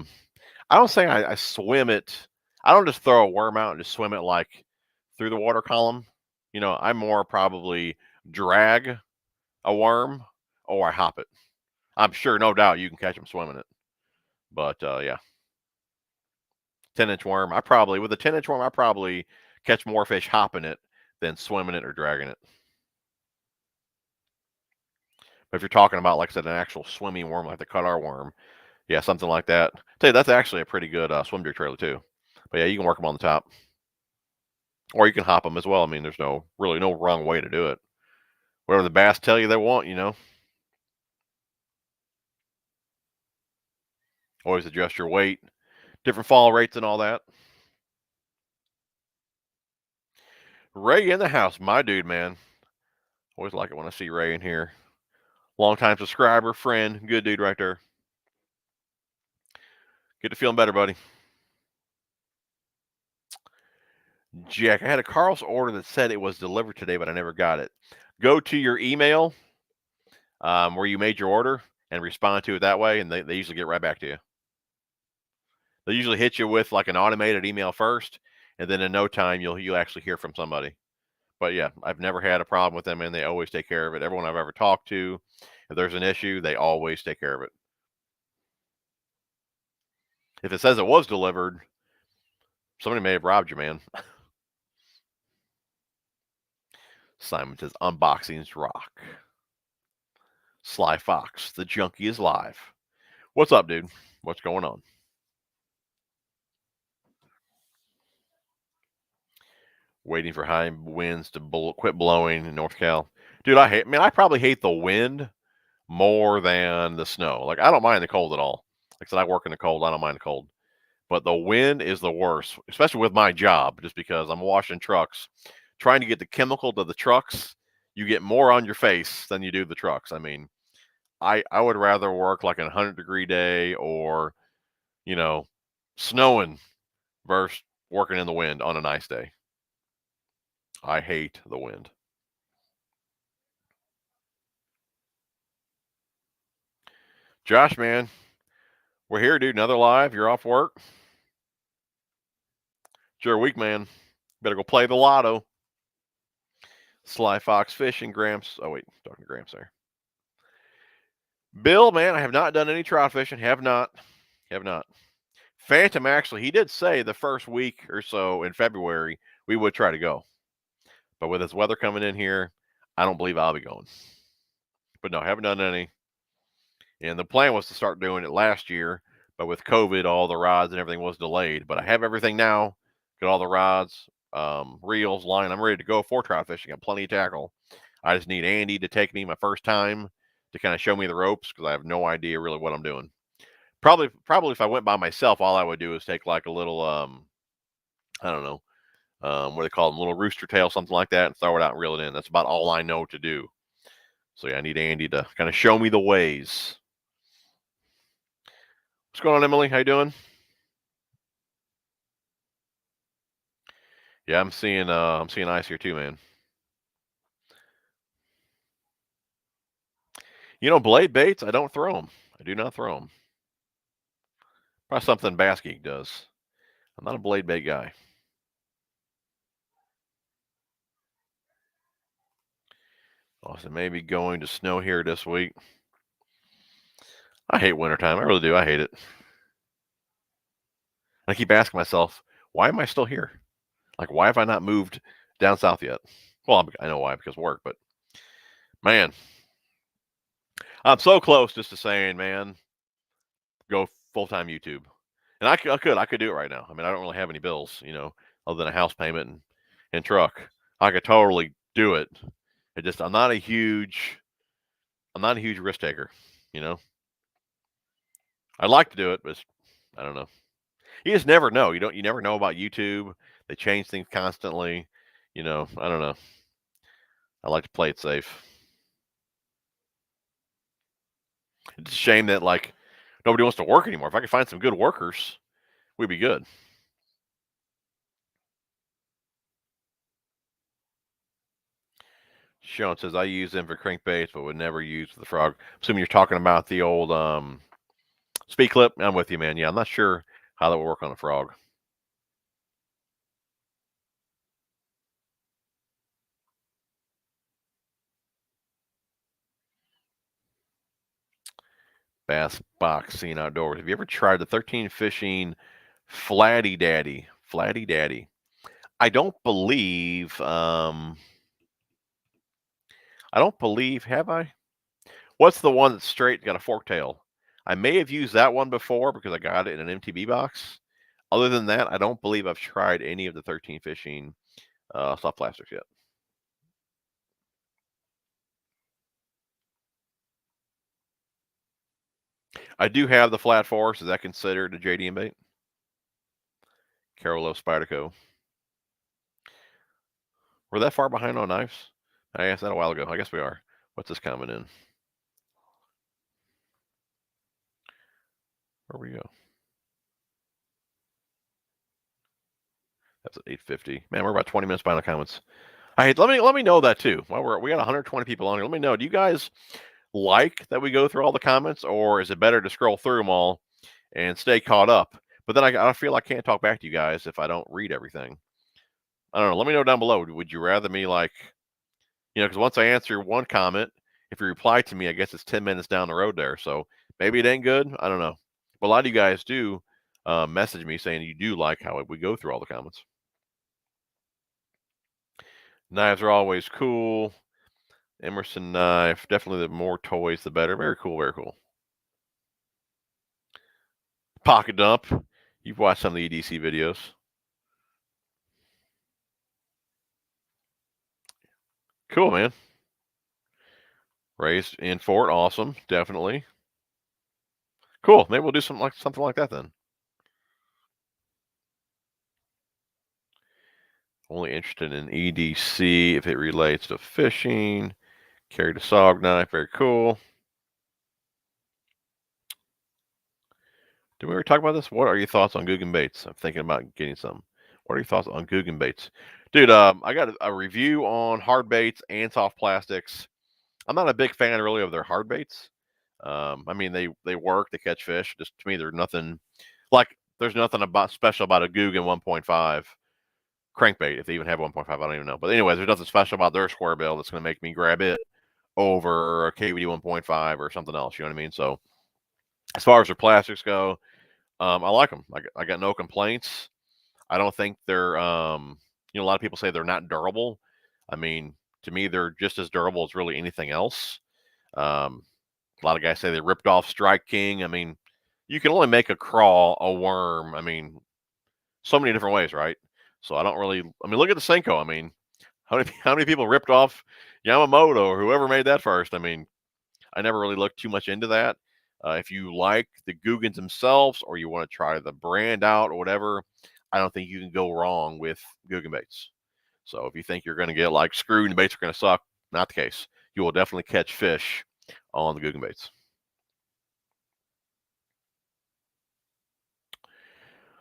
don't say I swim it. I don't just throw a worm out and just swim it like through the water column. You know, I more probably drag a worm or I hop it. I'm sure, no doubt, you can catch them swimming it. But yeah, 10-inch worm. With a 10-inch worm, I probably catch more fish hopping it than swimming it or dragging it. But if you're talking about, like I said, an actual swimming worm like the cut-R worm, yeah, something like that. Tell you, that's actually a pretty good swim jig trailer too. But yeah, you can work them on the top, or you can hop them as well. I mean, there's really no wrong way to do it. Whatever the bass tell you they want, you know. Always adjust your weight, different fall rates and all that. Ray in the house, my dude, man. Always like it when I see Ray in here. Longtime subscriber, friend, good dude right there. Get to feeling better, buddy. Jack, I had a Carl's order that said it was delivered today, but I never got it. Go to your email where you made your order and respond to it that way, and they usually get right back to you. They usually hit you with like an automated email first, and then in no time you'll actually hear from somebody. But yeah, I've never had a problem with them, and they always take care of it. Everyone I've ever talked to, if there's an issue, they always take care of it. If it says it was delivered, somebody may have robbed you, man. Simon says unboxings rock. Sly Fox, the junkie is live. What's up, dude? What's going on? Waiting for high winds to quit blowing in North Cal. Dude, I probably hate the wind more than the snow. Like, I don't mind the cold at all. Like I said, I work in the cold. I don't mind the cold. But the wind is the worst, especially with my job, just because I'm washing trucks. Trying to get the chemical to the trucks, you get more on your face than you do the trucks. I mean, I would rather work like a 100-degree day or, you know, snowing versus working in the wind on a nice day. I hate the wind. Josh, man, we're here, dude. Another live. You're off work. It's your week, man. Better go play the lotto. Sly Fox Fishing, Gramps. Oh, wait. Talking to Gramps there. Bill, man, I have not done any trout fishing. Have not. Phantom, actually, he did say the first week or so in February we would try to go. But with this weather coming in here, I don't believe I'll be going. But no, I haven't done any. And the plan was to start doing it last year, but with COVID, all the rods and everything was delayed. But I have everything now. Got all the rods, reels, line. I'm ready to go for trout fishing. Got plenty of tackle. I just need Andy to take me my first time to kind of show me the ropes because I have no idea really what I'm doing. Probably if I went by myself, all I would do is take like a little, I don't know, what do they call them, little rooster tail, something like that, and throw it out and reel it in. That's about all I know to do. So yeah, I need Andy to kind of show me the ways. What's going on, Emily? How you doing? Yeah, I'm seeing ice here too, man. You know, blade baits, I don't throw them. I do not throw them. Probably something Bass Geek does. I'm not a blade bait guy. Also, maybe going to snow here this week. I hate wintertime. I really do. I hate it. I keep asking myself, why am I still here? Like, why have I not moved down south yet? Well, I know why, because work, but man, I'm so close just to saying, man, go full-time YouTube. And I could do it right now. I mean, I don't really have any bills, you know, other than a house payment and truck. I could totally do it. I'm not a huge risk taker, you know. I'd like to do it, but I don't know. You just never know. You never know about YouTube. They change things constantly. You know, I don't know. I like to play it safe. It's a shame that like nobody wants to work anymore. If I could find some good workers, we'd be good. Sean says I use them for crankbaits, but would never use for the frog. Assuming you're talking about the old speed clip. I'm with you, man. Yeah, I'm not sure how that would work on a frog. Bass box scene outdoors. Have you ever tried the 13 fishing Flatty Daddy? Flatty Daddy. I don't believe. I don't believe. Have I? What's the one that's straight, got a fork tail? I may have used that one before because I got it in an MTB box. Other than that, I don't believe I've tried any of the 13 fishing soft plastics yet. I do have the flat forest. Is that considered a JDM bait? Carol loves Spyderco. We're that far behind on knives? I asked that a while ago. I guess we are. What's this coming in? Where we go? That's at 8:50. Man, we're about 20 minutes behind the comments. Let me know that too. While we got 120 people on here, let me know. Do you guys like that we go through all the comments, or is it better to scroll through them all and stay caught up? But then I feel I can't talk back to you guys if I don't read everything. I don't know. Let me know down below. Would you rather me because once I answer one comment, if you reply to me, I guess it's 10 minutes down the road there. So maybe it ain't good. I don't know. But a lot of you guys do message me saying you do like how we go through all the comments. Knives are always cool. Emerson knife. Definitely the more toys, the better. Very cool. Very cool. Pocket dump. You've watched some of the EDC videos. Cool, man. Raised in Fort. Awesome. Definitely. Cool. Maybe we'll do something like that then. Only interested in EDC if it relates to fishing. Carried a SOG knife. Very cool. Did we ever talk about this? What are your thoughts on Googan baits? I'm thinking about getting some. What are your thoughts on Googan baits? Dude, I got a review on hard baits and soft plastics. I'm not a big fan really of their hard baits. I mean, they work, they catch fish. Just to me, there's nothing special about a Googan 1.5 crankbait. If they even have 1.5, I don't even know. But anyways, there's nothing special about their square bill that's going to make me grab it over a KVD 1.5 or something else. You know what I mean? So as far as their plastics go, I like them. I got no complaints. I don't think they're, a lot of people say they're not durable. I mean, to me, they're just as durable as really anything else. A lot of guys say they ripped off Strike King. I mean, you can only make a crawl, a worm. I mean, so many different ways, right? So I don't really. I mean, look at the Senko. I mean, how many people ripped off Yamamoto or whoever made that first? I mean, I never really looked too much into that. If you like the Googans themselves, or you want to try the brand out or whatever, I don't think you can go wrong with Googan baits. So if you think you're going to get screwed and the baits are going to suck, not the case. You will definitely catch fish on the Googan baits.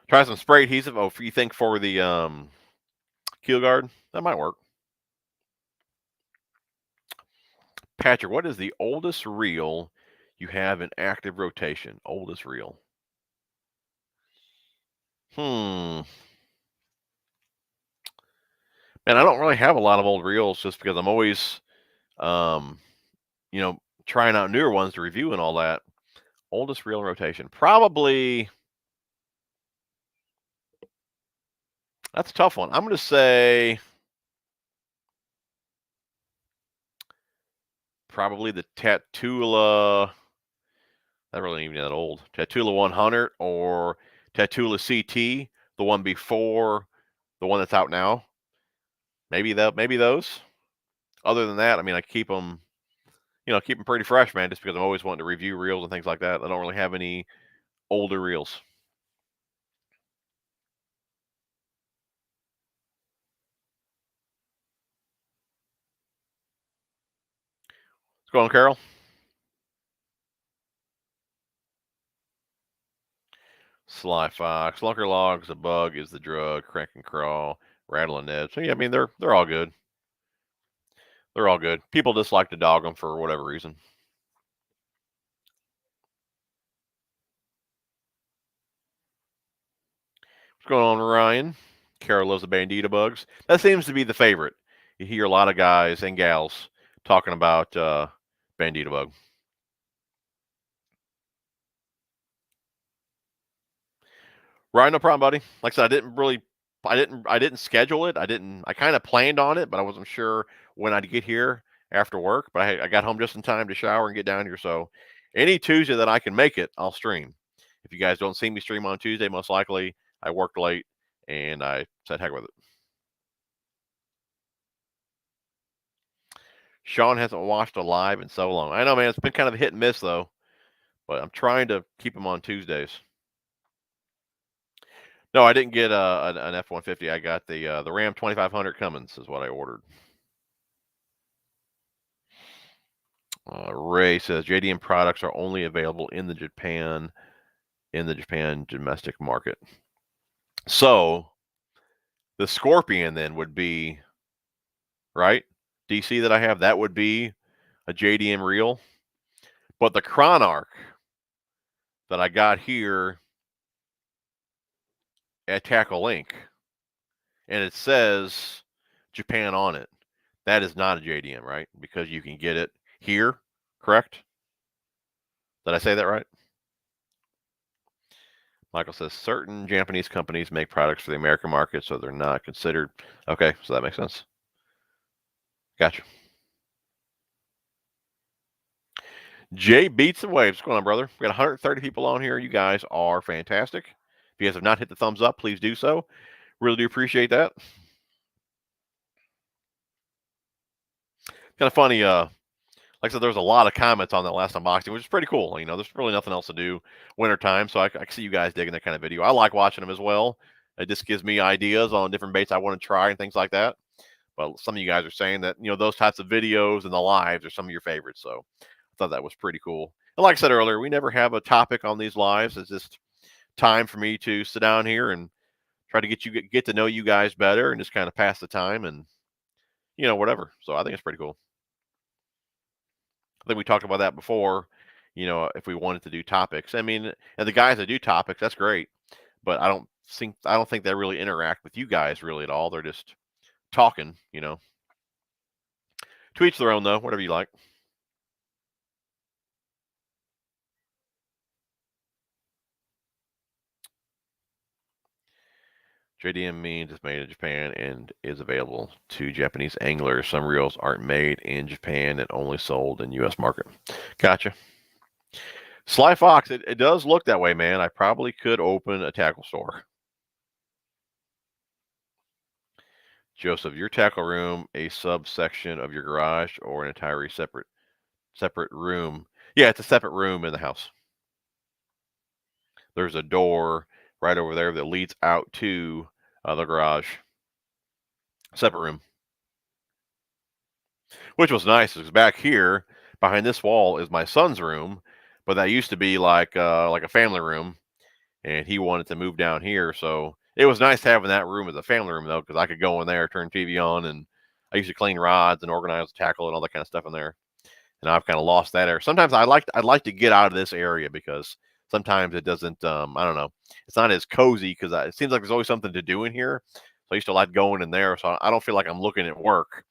Try some spray adhesive. Oh, you think for the keel guard, that might work. Patrick, what is the oldest reel you have in active rotation? Oldest reel. Man, I don't really have a lot of old reels just because I'm always, um, trying out newer ones to review and all that. Oldest reel in rotation. Probably, that's a tough one. I'm going to say probably the Tatula. That really ain't even that old. Tatula 100 or Tatula CT, the one before the one that's out now. Maybe those. Other than that, I mean, I keep them pretty fresh, man, just because I'm always wanting to review reels and things like that. I don't really have any older reels. What's going on, Carol? Sly Fox, Lunker Logs, a bug is the drug, crank and crawl, rattle and ned. So yeah, I mean they're all good. They're all good. People just like to dog them for whatever reason. What's going on, Ryan? Carol loves the bandita bugs. That seems to be the favorite. You hear a lot of guys and gals talking about bandita bug. Ryan, no problem, buddy. Like I said, I didn't schedule it. I kind of planned on it, but I wasn't sure when I'd get here after work. But I got home just in time to shower and get down here. So any Tuesday that I can make it, I'll stream. If you guys don't see me stream on Tuesday, most likely I worked late and I said heck with it. Sean hasn't watched a live in so long. I know, man. It's been kind of hit and miss though. but I'm trying to keep them on Tuesdays. No, I didn't get an F-150. I got the Ram 2500 Cummins is what I ordered. Ray says JDM products are only available in the Japan domestic market. So the Scorpion then would be, right? DC that I have, that would be a JDM reel. But the Chronarch that I got here at Tackle Link, and it says Japan on it, that is not a JDM, right? Because you can get it here, correct? Did I say that right? Michael says certain Japanese companies make products for the American market, so they're not considered. Okay, so that makes sense. Gotcha. Jay beats the waves. What's going on, brother? We got 130 people on here. You guys are fantastic. If you guys have not hit the thumbs up, please do so. Really do appreciate that. Kind of funny. Like I said, there was a lot of comments on that last unboxing, which is pretty cool. You know, there's really nothing else to do wintertime, so I can see you guys digging that kind of video. I like watching them as well. It just gives me ideas on different baits I want to try and things like that. But some of you guys are saying that, you know, those types of videos and the lives are some of your favorites. So I thought that was pretty cool. And like I said earlier, we never have a topic on these lives. It's just time for me to sit down here and try to get to know you guys better and just kind of pass the time and, you know, whatever. So I think it's pretty cool. I think we talked about that before, you know, if we wanted to do topics. I mean, and the guys that do topics, that's great. But I don't think they really interact with you guys really at all. They're just talking, you know. To each their own, though, whatever you like. JDM means it's made in Japan and is available to Japanese anglers. Some reels aren't made in Japan and only sold in U.S. market. Gotcha. Sly Fox, it does look that way, man. I probably could open a tackle store. Joseph, your tackle room, a subsection of your garage, or an entirely separate room? Yeah, it's a separate room in the house. There's a door right over there that leads out to the garage. Separate room. Which was nice because back here behind this wall is my son's room, but that used to be like a family room, and he wanted to move down here, so it was nice having that room as a family room though, because I could go in there, turn TV on, and I used to clean rods and organize the tackle and all that kind of stuff in there. And I've kind of lost that area. Sometimes I'd like to get out of this area because sometimes it doesn't. I don't know. It's not as cozy because it seems like there's always something to do in here. So I used to like going in there, so I don't feel like I'm looking at work.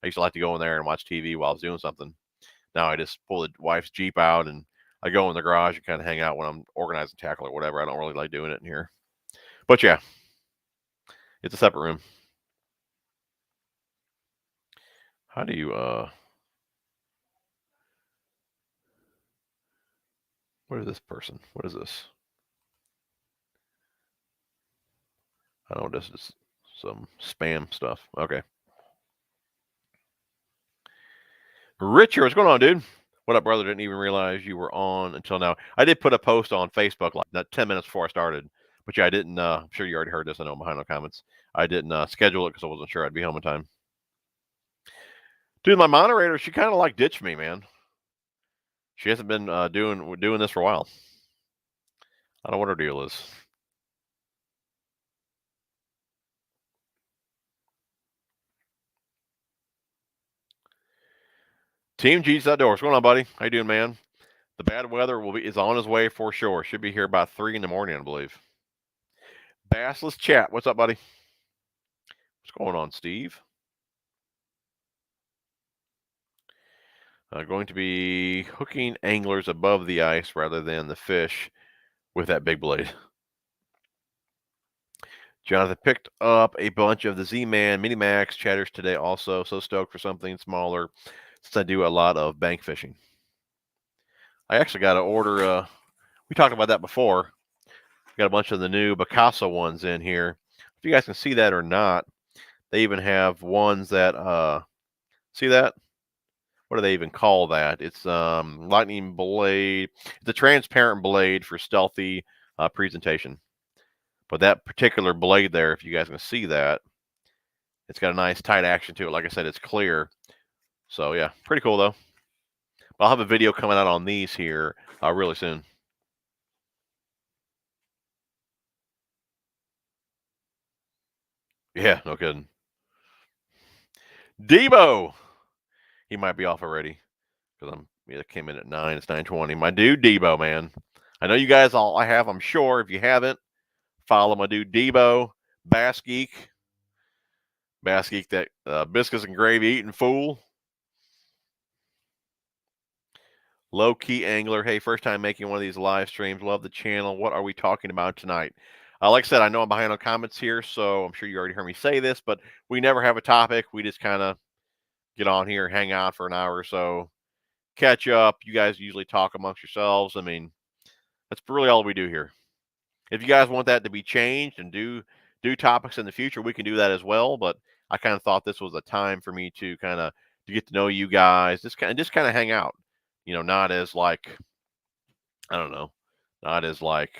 I used to like to go in there and watch TV while I was doing something. Now I just pull the wife's Jeep out and I go in the garage and kind of hang out when I'm organizing tackle or whatever. I don't really like doing it in here. But yeah, it's a separate room. How do you what is this person? What is this? I don't know, this is some spam stuff. Okay. Richard, what's going on, dude? What up, brother? Didn't even realize you were on until now. I did put a post on Facebook like 10 minutes before I started. But yeah, I didn't. I'm sure you already heard this. I know I'm behind on comments. I didn't schedule it because I wasn't sure I'd be home in time. Dude, my moderator, she kind of like ditched me, man. She hasn't been doing this for a while. I don't know what her deal is. Team G's Outdoors. What's going on, buddy? How you doing, man? The bad weather is on its way for sure. Should be here about 3 in the morning, I believe. Bassless Chat. What's up, buddy? What's going on, Steve? Going to be hooking anglers above the ice rather than the fish with that big blade. Jonathan picked up a bunch of the Z-Man Mini Max chatters today also. So stoked for something smaller since I do a lot of bank fishing. I actually got to order, we talked about that before. Got a bunch of the new Picasso ones in here. If you guys can see that or not, they even have ones that, see that? what do they even call that? It's lightning blade. It's a transparent blade for stealthy presentation. But that particular blade there, if you guys can see that, it's got a nice tight action to it. Like I said, it's clear. So yeah, pretty cool though. I'll have a video coming out on these here really soon. Yeah, no kidding. Debo, he might be off already because it came in at 9. It's 9:20. My dude Debo, man. I know you guys all I have. I'm sure if you haven't, follow my dude Debo, Bass Geek, that biscuits and gravy eating fool. Low key angler. Hey, first time making one of these live streams. Love the channel. What are we talking about tonight? Like I said, I know I'm behind on comments here, so I'm sure you already heard me say this, but we never have a topic. We just kind of get on here, hang out for an hour or so, catch up. You guys usually talk amongst yourselves. I mean, that's really all we do here. If you guys want that to be changed and do topics in the future, we can do that as well. But I kind of thought this was a time for me to kind of to get to know you guys, just kind of hang out. You know, not as like I don't know, not as like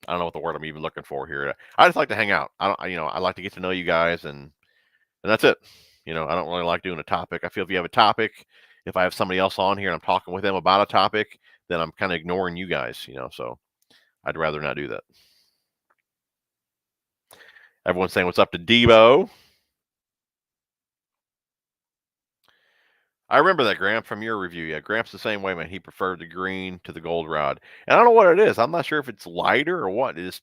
I don't know what the word I'm even looking for here. I just like to hang out. I like to get to know you guys, and that's it. You know, I don't really like doing a topic. I feel if you have a topic, if I have somebody else on here and I'm talking with them about a topic, then I'm kind of ignoring you guys. You know, so I'd rather not do that. Everyone's saying what's up to Debo. I remember that, Gramp, from your review. Yeah, Gramp's the same way, man. He preferred the green to the gold rod. And I don't know what it is. I'm not sure if it's lighter or what. It is.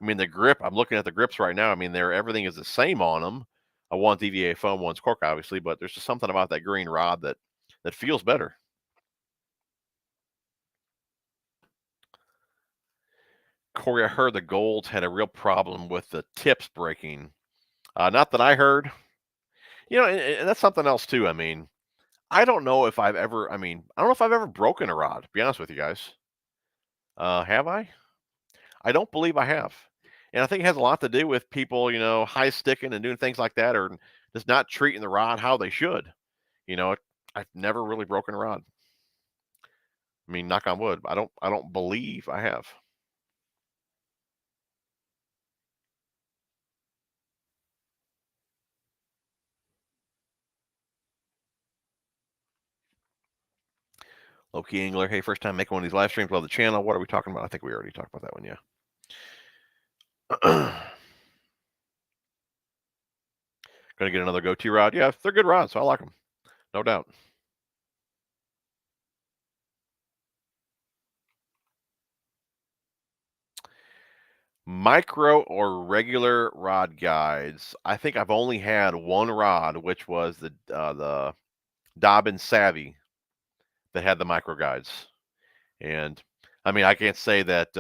I mean, the grip, I'm looking at the grips right now. I mean, everything is the same on them. One's EVA foam, one's Cork, obviously, but there's just something about that green rod that feels better. Corey, I heard the golds had a real problem with the tips breaking. Not that I heard. You know, and that's something else too. I mean, I don't know if I've ever. I mean, I don't know if I've ever broken a rod. To be honest with you guys, have I? I don't believe I have. And I think it has a lot to do with people, you know, high sticking and doing things like that, or just not treating the rod how they should. You know, I've never really broken a rod. I mean, knock on wood. I don't believe I have. Low key angler. Hey, first time making one of these live streams. Love the channel. What are we talking about? I think we already talked about that one. Yeah. Gonna get another goatee rod. Yeah, they're good rods, so I like them, no doubt. Micro or regular rod guides. I think I've only had one rod, which was the Dobbin Savvy that had the micro guides. And I mean, I can't say that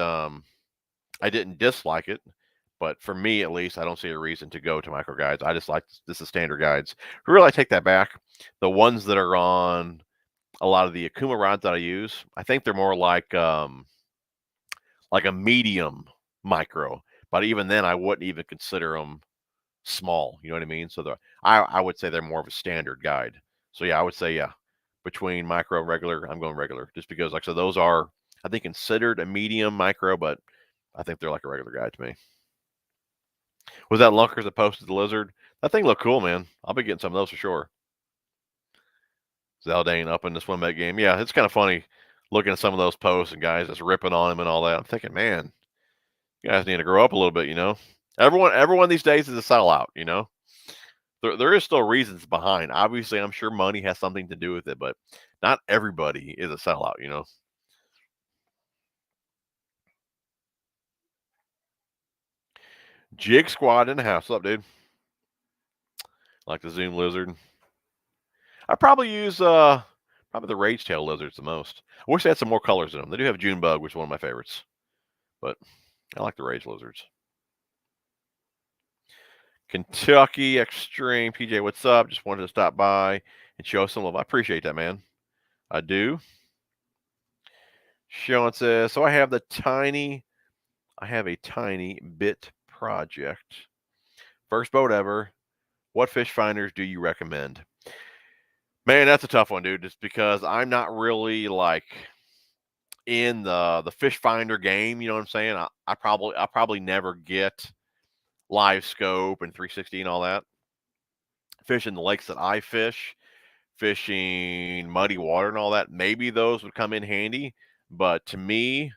I didn't dislike it, but for me at least, I don't see a reason to go to micro guides. I just like this is standard guides. Really, I take that back. The ones that are on a lot of the Akuma rods that I use, I think they're more like a medium micro. But even then, I wouldn't even consider them small. You know what I mean? So I would say they're more of a standard guide. So yeah, I would say yeah, between micro and regular, I'm going regular, just because like so those are I think considered a medium micro, but I think they're like a regular guide to me. Was that Lunkers that posted the lizard? That thing looked cool, man. I'll be getting some of those for sure. Zaldane up in the swim bait game. Yeah, it's kind of funny looking at some of those posts and guys just ripping on him and all that. I'm thinking, man, you guys need to grow up a little bit, you know. Everyone these days is a sellout, you know. There is still reasons behind. Obviously, I'm sure money has something to do with it, but not everybody is a sellout, you know. Jig Squad in the house. What's up, dude? Like the Zoom lizard. I probably use probably the Rage Tail lizards the most. I wish they had some more colors in them. They do have June Bug, which is one of my favorites, but I like the Rage lizards. Kentucky Extreme. PJ, what's up? Just wanted to stop by and show some love. I appreciate that, man. I do. Sean says, so I have a tiny bit project. First boat ever. What fish finders do you recommend? Man, that's a tough one, dude. Just because I'm not really like in the fish finder game. You know what I'm saying? I probably never get live scope and 360 and all that. Fishing the lakes that I fish, fishing muddy water and all that, maybe those would come in handy. But to me,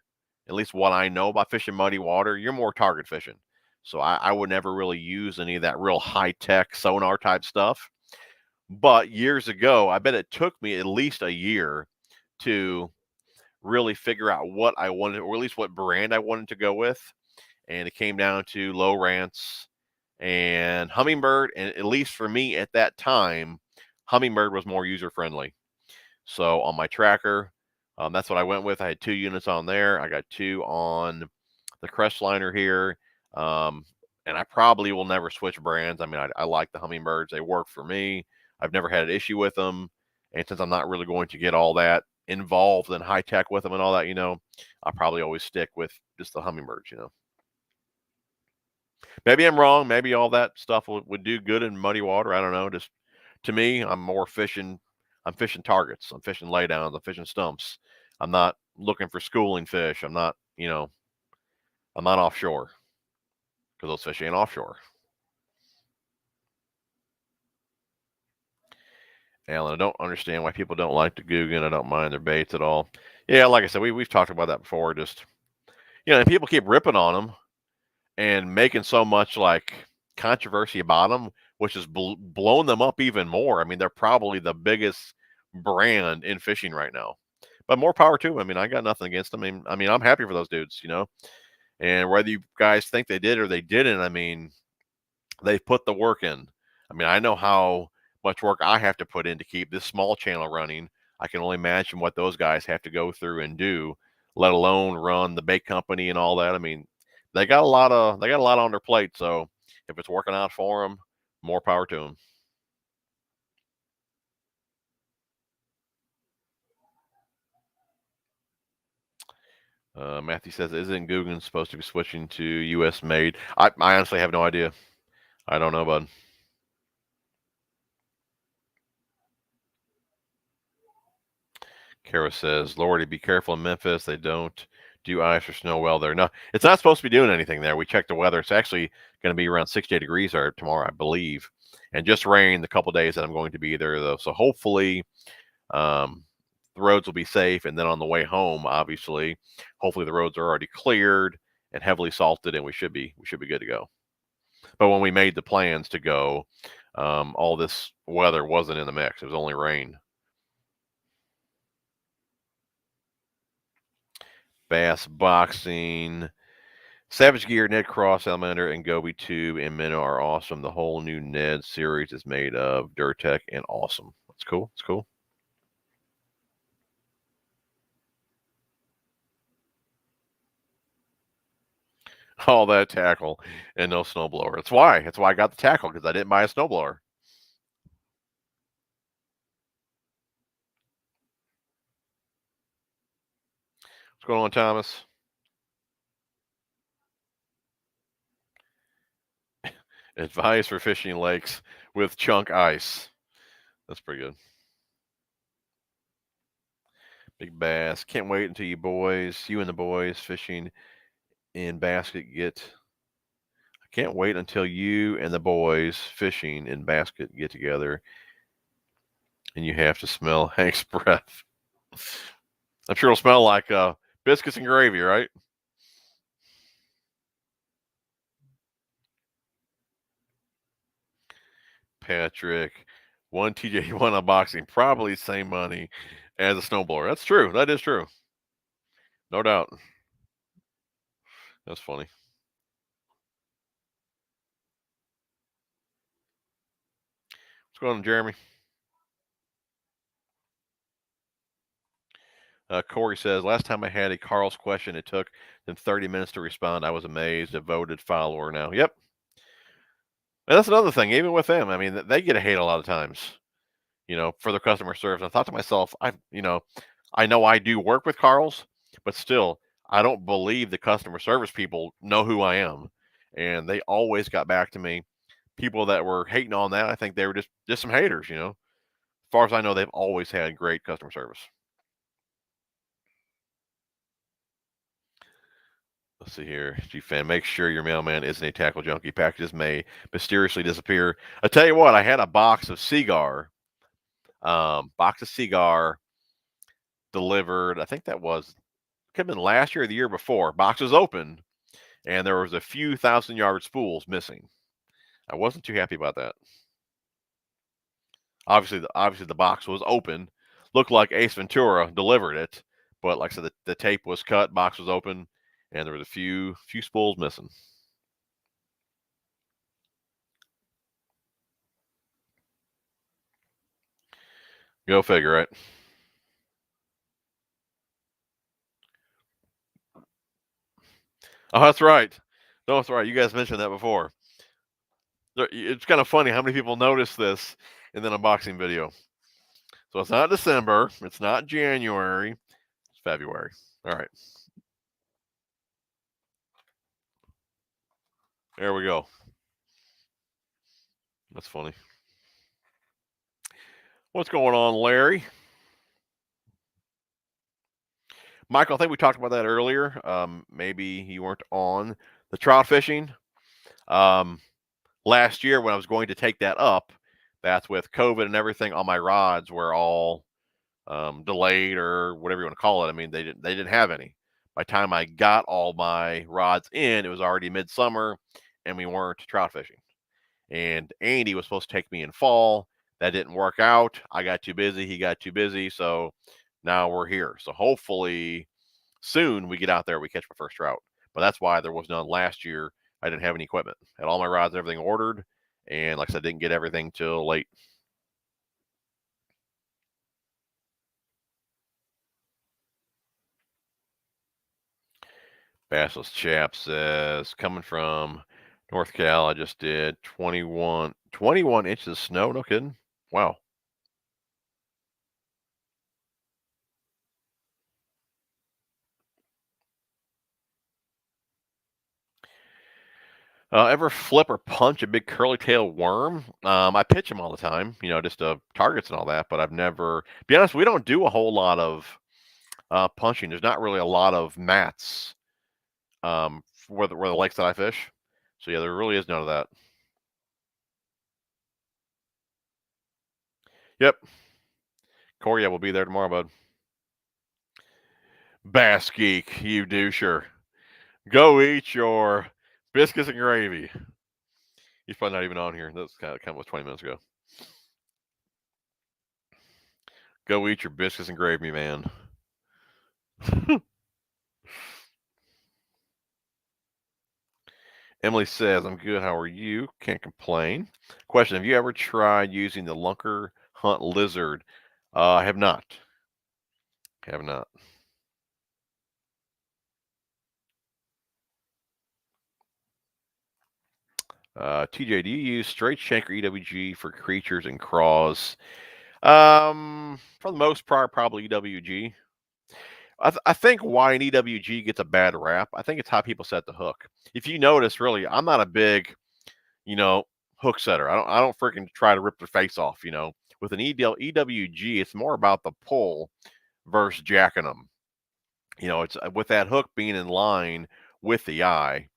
at least what I know about fishing muddy water, you're more target fishing. So I would never really use any of that real high tech sonar type stuff. But years ago, I bet it took me at least a year to really figure out what I wanted, or at least what brand I wanted to go with. And it came down to low rants and Humminbird. And at least for me at that time, Humminbird was more user friendly. So on my tracker, that's what I went with. I had 2 units on there. I got 2 on the Crestliner here. Um, and I probably will never switch brands. I mean, I like the Humminbirds. They work for me. I've never had an issue with them. And since I'm not really going to get all that involved in high tech with them and all that, I'll probably always stick with just the Humminbirds. Maybe I'm wrong. Maybe all that stuff would do good in muddy water. I don't know. Just to me, I'm more fishing. I'm fishing targets. I'm fishing laydowns. I'm fishing stumps. I'm not looking for schooling fish. I'm not offshore because those fish ain't offshore. Alan, I don't understand why people don't like the Googan. I don't mind their baits at all. Yeah, like I said, we've talked about that before. Just and people keep ripping on them and making so much like controversy about them, which has blown them up even more. I mean, they're probably the biggest brand in fishing right now. But more power to them. I mean, I got nothing against them. I mean, I'm happy for those dudes. And whether you guys think they did or they didn't, I mean, they've put the work in. I mean, I know how much work I have to put in to keep this small channel running. I can only imagine what those guys have to go through and do, let alone run the bait company and all that. I mean, they got a lot on their plate. So if it's working out for them, more power to them. Matthew says, "Isn't Googan supposed to be switching to U.S. made?" I honestly have no idea. I don't know, bud. Kara says, "Lordy, be careful in Memphis. They don't do ice or snow well there. No, it's not supposed to be doing anything there. We checked the weather. It's actually going to be around 68 degrees there tomorrow, I believe, and just rain the couple days that I'm going to be there though. So hopefully, um, the roads will be safe. And then on the way home, obviously, hopefully the roads are already cleared and heavily salted, and we should be good to go. But when we made the plans to go, all this weather wasn't in the mix. It was only rain. Bass boxing. Savage Gear, Ned Cross, Salamander, and Goby Tube and Minnow are awesome. The whole new Ned series is made of Durtech and awesome. That's cool. It's cool. All that tackle and no snowblower. That's why. That's why I got the tackle, because I didn't buy a snowblower. What's going on, Thomas? Advice for fishing lakes with chunk ice. That's pretty good. Big bass. Can't wait until you and the boys fishing in basket get. I can't wait until you and the boys fishing in basket get together and you have to smell Hank's breath. I'm sure it'll smell like biscuits and gravy, right? Patrick, one TJ, one unboxing, probably same money as a snowblower. That's true. That is true. No doubt. That's funny. What's going on, Jeremy? Corey says, last time I had a Carl's question, it took them 30 minutes to respond. I was amazed. Devoted follower now. Yep. And that's another thing. Even with them, I mean, they get a hate a lot of times, for their customer service. I thought to myself, I know I do work with Carl's, but still, I don't believe the customer service people know who I am. And they always got back to me. People that were hating on that, I think they were just some haters. As far as I know, they've always had great customer service. Let's see here. G-Fan, make sure your mailman isn't a tackle junkie. Packages may mysteriously disappear. I tell you what, I had a box of cigar delivered. I think that could have been last year or the year before. Box was open, and there was a few 1,000-yard spools missing. I wasn't too happy about that. Obviously, the box was open. Looked like Ace Ventura delivered it, but like I said, the tape was cut, box was open, and there was a few spools missing. Go figure, right? Oh, that's right. No, that's right. You guys mentioned that before. It's kind of funny how many people notice this in an unboxing video. So it's not December. It's not January. It's February. All right. There we go. That's funny. What's going on, Larry? Michael, I think we talked about that earlier. Maybe you weren't on the trout fishing. Last year when I was going to take that up, that's with COVID and everything, all my rods were all delayed or whatever you want to call it. I mean, they didn't have any. By the time I got all my rods in, it was already midsummer, and we weren't trout fishing. And Andy was supposed to take me in fall. That didn't work out. I got too busy. He got too busy. So now we're here. So hopefully soon we get out there, we catch my first trout. But that's why there was none last year. I didn't have any equipment. Had all my rods and everything ordered. And like I said, didn't get everything till late. Bassless Chap says, coming from North Cal, I just did 21 inches of snow. No kidding. Wow. Ever flip or punch a big curly tail worm? I pitch them all the time, just targets and all that, but I've never, be honest, we don't do a whole lot of punching. There's not really a lot of mats where the lakes that I fish. So yeah, there really is none of that. Yep. Corey, yeah, we'll be there tomorrow, bud. Bass Geek, you do, sure. Go eat your biscuits and gravy. He's probably not even on here. That's kind of was 20 minutes ago. Go eat your biscuits and gravy, man. Emily says, I'm good. How are you? Can't complain. Question, have you ever tried using the Lunker Hunt Lizard? I have not. Have not. TJ, do you use straight shank or EWG for creatures and craws? For the most part, probably EWG. I think why an EWG gets a bad rap, I think it's how people set the hook. If you notice, really, I'm not a big, hook setter. I don't freaking try to rip their face off. With an EWG, it's more about the pull versus jacking them. It's with that hook being in line with the eye,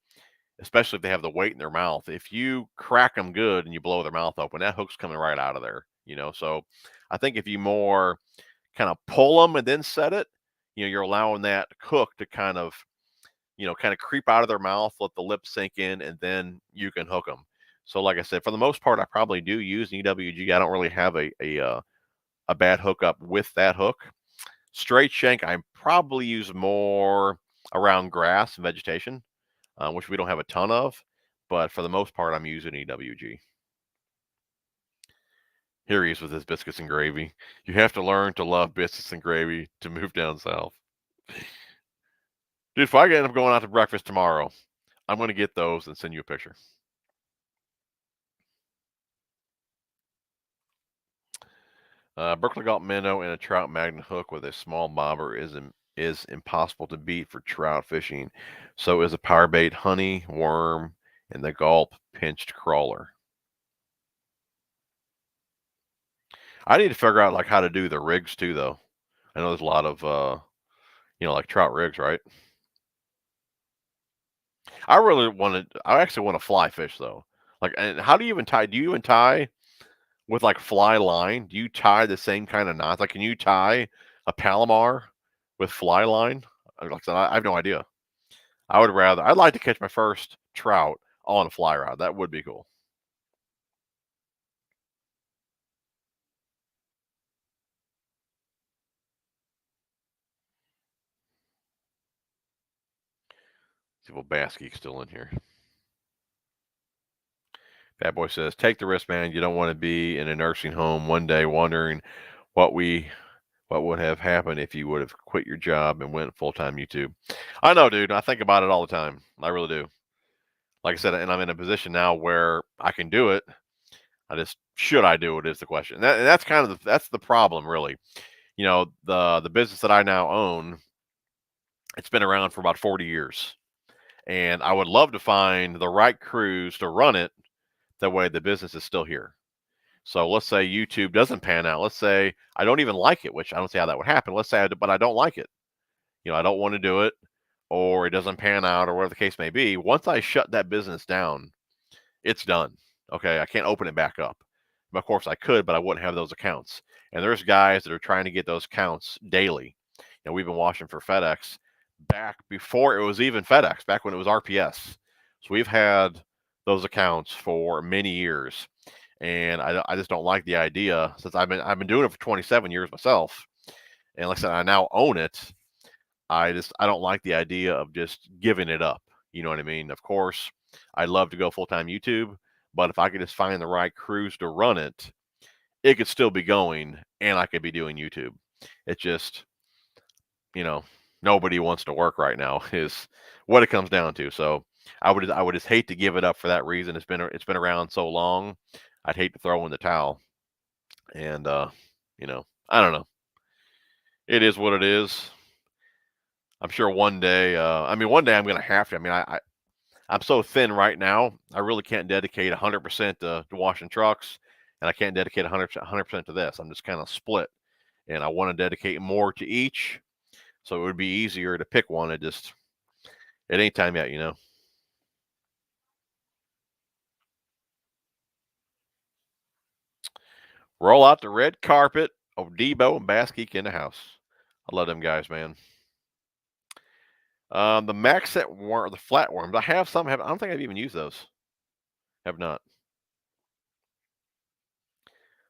especially if they have the weight in their mouth. If you crack them good and you blow their mouth open, that hook's coming right out of there. So I think if you more kind of pull them and then set it, you're allowing that hook to kind of creep out of their mouth, let the lips sink in, and then you can hook them. So, like I said, for the most part, I probably do use an EWG. I don't really have a bad hookup with that hook. Straight shank, I probably use more around grass and vegetation, which we don't have a ton of. But for the most part, I'm using EWG. Here he is with his biscuits and gravy. You have to learn to love biscuits and gravy to move down south. Dude, if I end up going out to breakfast tomorrow, I'm going to get those and send you a picture. Berkeley Galt minnow and a trout magnet hook with a small bobber is impossible to beat for trout fishing. So is a power bait honey, worm, and the gulp pinched crawler. I need to figure out like how to do the rigs too, though. I know there's a lot of like trout rigs, right? I actually want to fly fish though. Like, and how do you even tie? Do you even tie with like fly line? Do you tie the same kind of knots? Like, can you tie a Palomar with fly line? Like I said, I have no idea. I'd like to catch my first trout on a fly rod. That would be cool. See if Bass Geek's still in here. Bad Boy says, take the risk, man. You don't want to be in a nursing home one day wondering what would have happened if you would have quit your job and went full-time YouTube. I know, dude. I think about it all the time. I really do. Like I said, and I'm in a position now where I can do it. Should I do it is the question. And that's kind of that's the problem, really. The business that I now own, it's been around for about 40 years. And I would love to find the right crews to run it. That way the business is still here. So let's say YouTube doesn't pan out. Let's say I don't even like it, which I don't see how that would happen. Let's say, but I don't like it. I don't want to do it, or it doesn't pan out, or whatever the case may be. Once I shut that business down, it's done. Okay, I can't open it back up. Of course, I could, but I wouldn't have those accounts. And there's guys that are trying to get those accounts daily. We've been washing for FedEx back before it was even FedEx, back when it was RPS. So we've had those accounts for many years, and I just don't like the idea, since I've been doing it for 27 years myself, and like I said, I now own it. I don't like the idea of just giving it up. You know what I mean? Of course, I'd love to go full-time YouTube, but if I could just find the right crews to run it, it could still be going, and I could be doing YouTube. It just, nobody wants to work right now is what it comes down to. So I would just hate to give it up for that reason. It's been around so long. I'd hate to throw in the towel. And I don't know. It is what it is. I'm sure one day. One day I'm going to have to. I'm so thin right now. I really can't dedicate 100% to washing trucks, and I can't dedicate 100% to this. I'm just kind of split, and I want to dedicate more to each, so it would be easier to pick one. It ain't time yet. Roll out the red carpet of Debo and Bass Geek in the house. I love them guys, man. The max set worm, the flatworms. I have some. I don't think I've even used those. Have not.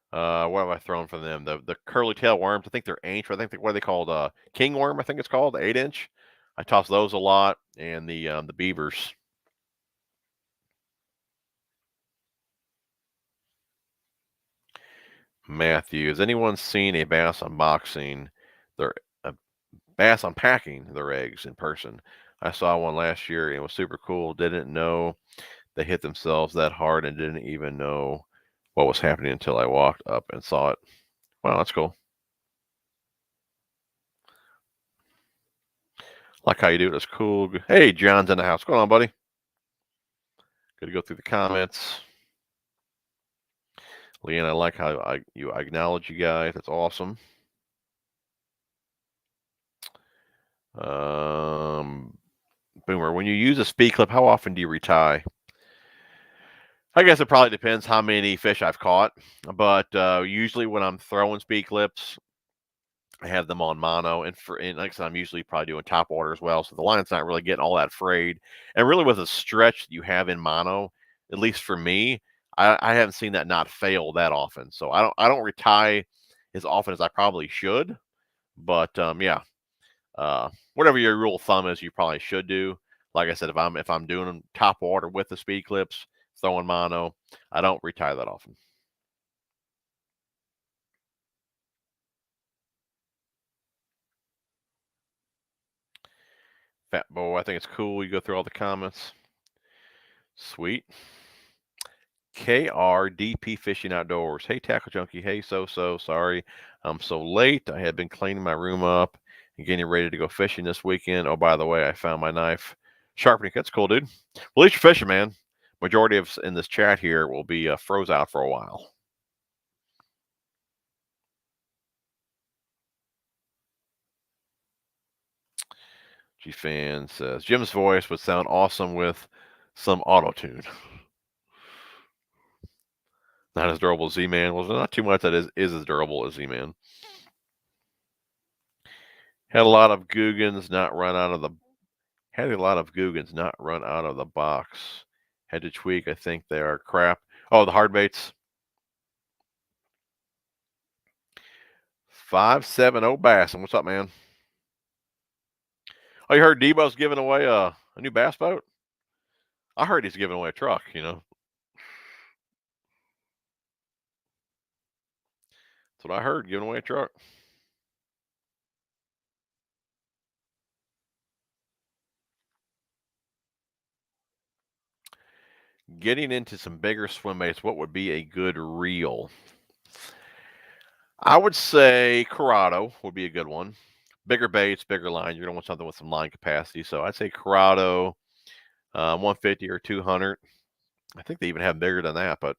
What have I thrown from them? The curly tail worms. I think they're ancient. What are they called? King worm. I think it's called, the 8-inch. I toss those a lot, and the beavers. Matthew, has anyone seen a bass unboxing their a bass unpacking their eggs in person? I saw one last year and it was super cool. Didn't know they hit themselves that hard and didn't even know what was happening until I walked up and saw it. Wow, that's cool. Like how you do it. It's cool. Hey, John's in the house. What's going on, buddy? Good to go through the comments. Leanne, I like how I acknowledge you guys. That's awesome. Boomer, when you use a speed clip, how often do you retie? I guess it probably depends how many fish I've caught, but usually when I'm throwing speed clips, I have them on mono, and like I said, I'm usually probably doing top water as well, so the line's not really getting all that frayed. And really, with a stretch that you have in mono, at least for me, I haven't seen that not fail that often. So I don't retie as often as I probably should, but yeah, whatever your rule of thumb is, you probably should do. Like I said, if I'm doing top water with the speed clips, throwing mono, I don't retie that often. Fat Boy, I think it's cool. You go through all the comments. Sweet. KRDP Fishing Outdoors. Hey, Tackle Junkie. Hey, sorry I'm so late. I had been cleaning my room up and getting ready to go fishing this weekend. Oh, by the way, I found my knife sharpening. That's cool, dude. Well, at least you're fishing, man. Majority of in this chat here will be froze out for a while. G-Fan says, Jim's voice would sound awesome with some auto-tune. Not as durable as Z-Man. Well, not too much that is as durable as Z-Man. Had a lot of Googans not run out of the box. Had to tweak. I think they are crap. Oh, the hard baits. 570 Bassin. What's up, man? Oh, you heard Debo's giving away a new bass boat? I heard he's giving away a truck, That's what I heard, giving away a truck. Getting into some bigger swim baits, what would be a good reel? I would say Corrado would be a good one. Bigger baits, bigger line. You're going to want something with some line capacity. So I'd say Corrado, 150 or 200. I think they even have bigger than that, but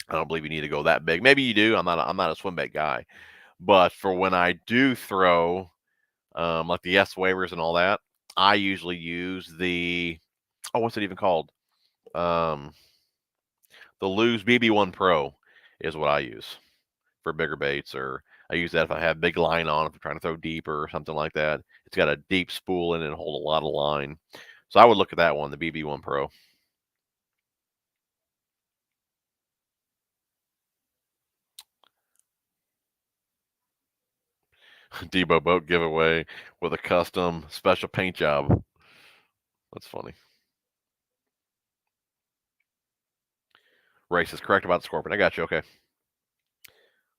I don't believe you need to go that big. Maybe you do. I'm not a swim bait guy. But for when I do throw, like the S waivers and all that, I usually use what's it even called? The Lose BB1 Pro is what I use for bigger baits, or I use that if I have big line on, if I'm trying to throw deeper or something like that. It's got a deep spool in it and hold a lot of line. So I would look at that one, the BB1 Pro. Debo boat giveaway with a custom special paint job. That's funny. Race is correct about the Scorpion. I got you. Okay.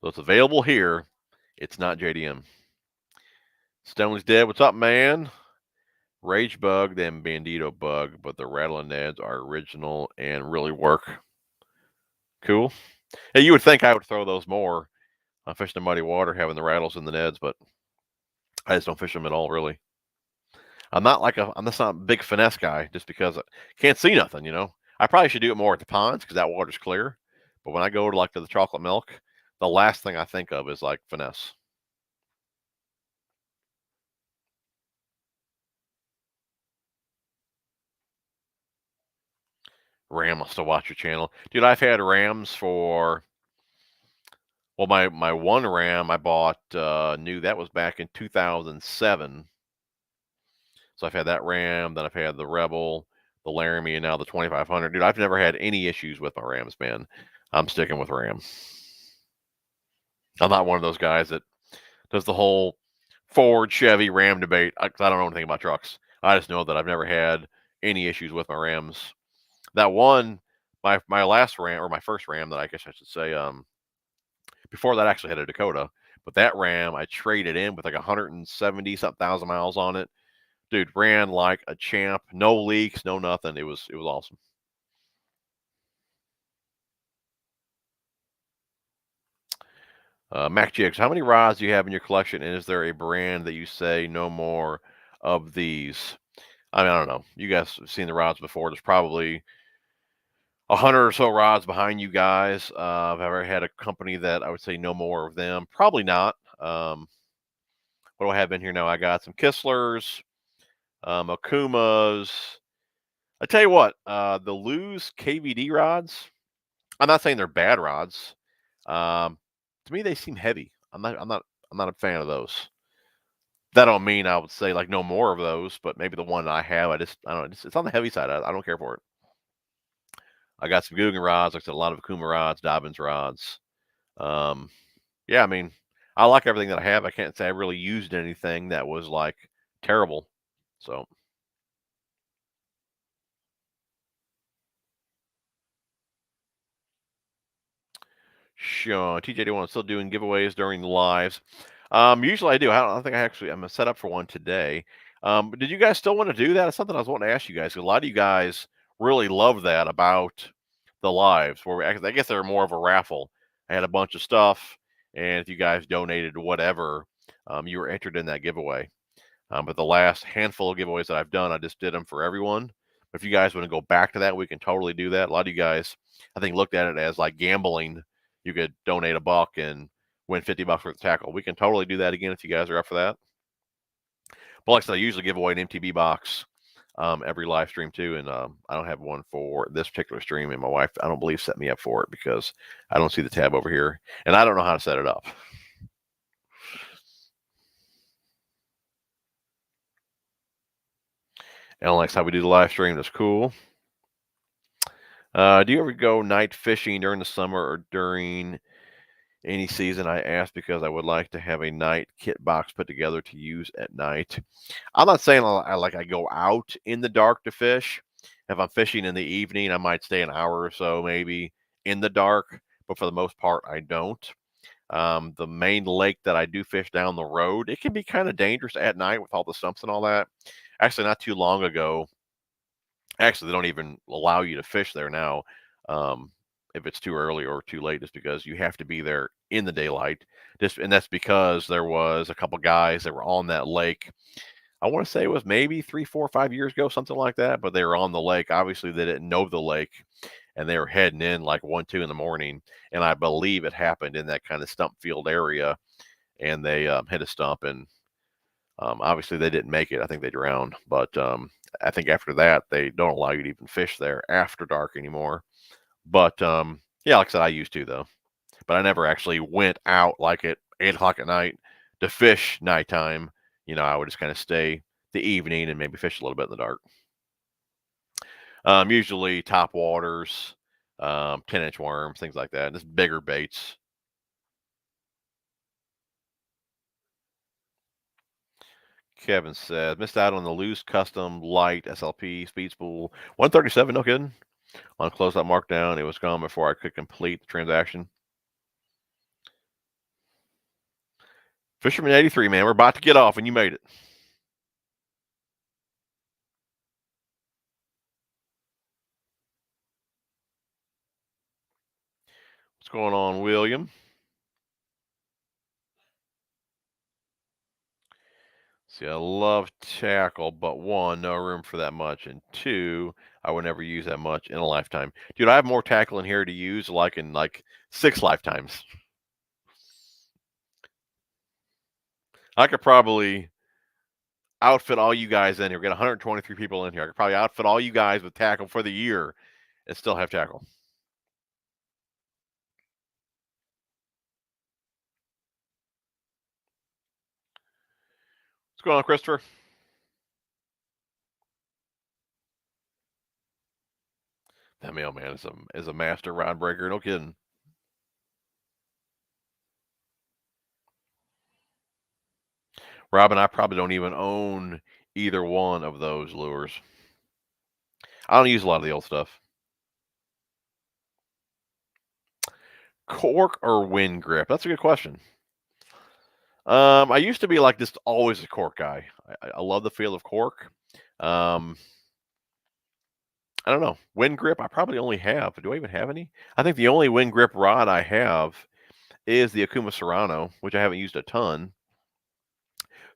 So it's available here. It's not JDM. Stoney's dead. What's up, man? Rage bug, then Bandito bug, but the rattling Neds are original and really work. Cool. Hey, you would think I would throw those more. I fish in muddy water, having the rattles and the Neds, but I just don't fish them at all, really. I'm just not a big finesse guy, just because I can't see nothing. I probably should do it more at the ponds because that water's clear. But when I go to the chocolate milk, the last thing I think of is like finesse. Ram must have watched your channel, dude. I've had rams for. Well, my one ram I bought new. That was back in 2007. So I've had that ram, then I've had the Rebel, the Laramie, and now the 2500. Dude, I've never had any issues with my rams, man. I'm sticking with ram. I'm not one of those guys that does the whole Ford Chevy Ram debate. I don't know anything about trucks. I just know that I've never had any issues with my rams. That one, my last ram, or my first ram, that I guess I should say, before that, I actually had a Dakota, but that ram I traded in with like 170 something thousand miles on it. Dude, ran like a champ. No leaks, no nothing. It was awesome. Mac Jigs, how many rods do you have in your collection, and is there a brand that you say no more of these? I mean, I don't know. You guys have seen the rods before. There's probably 100 or so rods behind you guys. I've ever had a company that I would say no more of them. Probably not. What do I have in here now? I got some Kisslers, Akumas. I tell you what, the Lose KVD rods. I'm not saying they're bad rods. To me, they seem heavy. I'm not a fan of those. That don't mean I would say like no more of those, but maybe the one I have, I don't know. It's on the heavy side. I don't care for it. I got some Googan rods. Like I said, a lot of Akuma rods, Dobbins rods. Yeah, I mean, I like everything that I have. I can't say I really used anything that was like terrible. So. Sure. TJ, do want still doing giveaways during the lives? Usually I do. I don't think I'm set up for one today. But did you guys still want to do that? It's something I was wanting to ask you guys. 'Cause a lot of you guys really love that about the lives, where I guess they were more of a raffle. I had a bunch of stuff, and if you guys donated whatever, you were entered in that giveaway. But the last handful of giveaways that I've done, I just did them for everyone. But if you guys want to go back to that, we can totally do that. A lot of you guys, I think, looked at it as like gambling. You could donate $1 and win $50 worth of tackle. We can totally do that again if you guys are up for that. But like I said, I usually give away an MTB box every live stream too, and I don't have one for this particular stream. And my wife, I don't believe, set me up for it because I don't see the tab over here, and I don't know how to set it up. Ellen likes how we do the live stream. That's cool. Do you ever go night fishing during the summer or during any season? I ask because I would like to have a night kit box put together to use at night. I'm not saying I go out in the dark to fish. If I'm fishing in the evening, I might stay an hour or so maybe in the dark, but for the most part, I don't. The main lake that I do fish down the road, it can be kind of dangerous at night with all the stumps and all that. Actually, not too long ago, actually, they don't even allow you to fish there now. If it's too early or too late, just because you have to be there in the daylight. And that's because there was a couple guys that were on that lake. I want to say it was maybe 3, 4, 5 years ago, something like that. But they were on the lake. Obviously, they didn't know the lake, and they were heading in like 1, 2 in the morning. And I believe it happened in that kind of stump field area. And they hit a stump, and obviously they didn't make it. I think they drowned. But I think after that, they don't allow you to even fish there after dark anymore. But yeah, like I said, I used to though. But I never actually went out like at 8 o'clock at night to fish nighttime. I would just kind of stay the evening and maybe fish a little bit in the dark. Usually top waters, 10-inch worms, things like that. Just bigger baits. Kevin said, missed out on the loose custom light SLP speed spool 137. No kidding. On closeout markdown, it was gone before I could complete the transaction. Fisherman 83, man, we're about to get off, and you made it. What's going on, William? See, I love tackle, but 1, no room for that much, and 2, I would never use that much in a lifetime. Dude, I have more tackle in here to use like in 6 lifetimes. I could probably outfit all you guys in here. We got 123 people in here. I could probably outfit all you guys with tackle for the year and still have tackle. What's going on, Christopher? That mailman is a master rod breaker. No kidding. Rob and I probably don't even own either one of those lures. I don't use a lot of the old stuff. Cork or wind grip? That's a good question. I used to be like this, always a cork guy. I love the feel of cork. I don't know. Wind grip, I probably only have. Do I even have any? I think the only wind grip rod I have is the Akuma Serrano, which I haven't used a ton.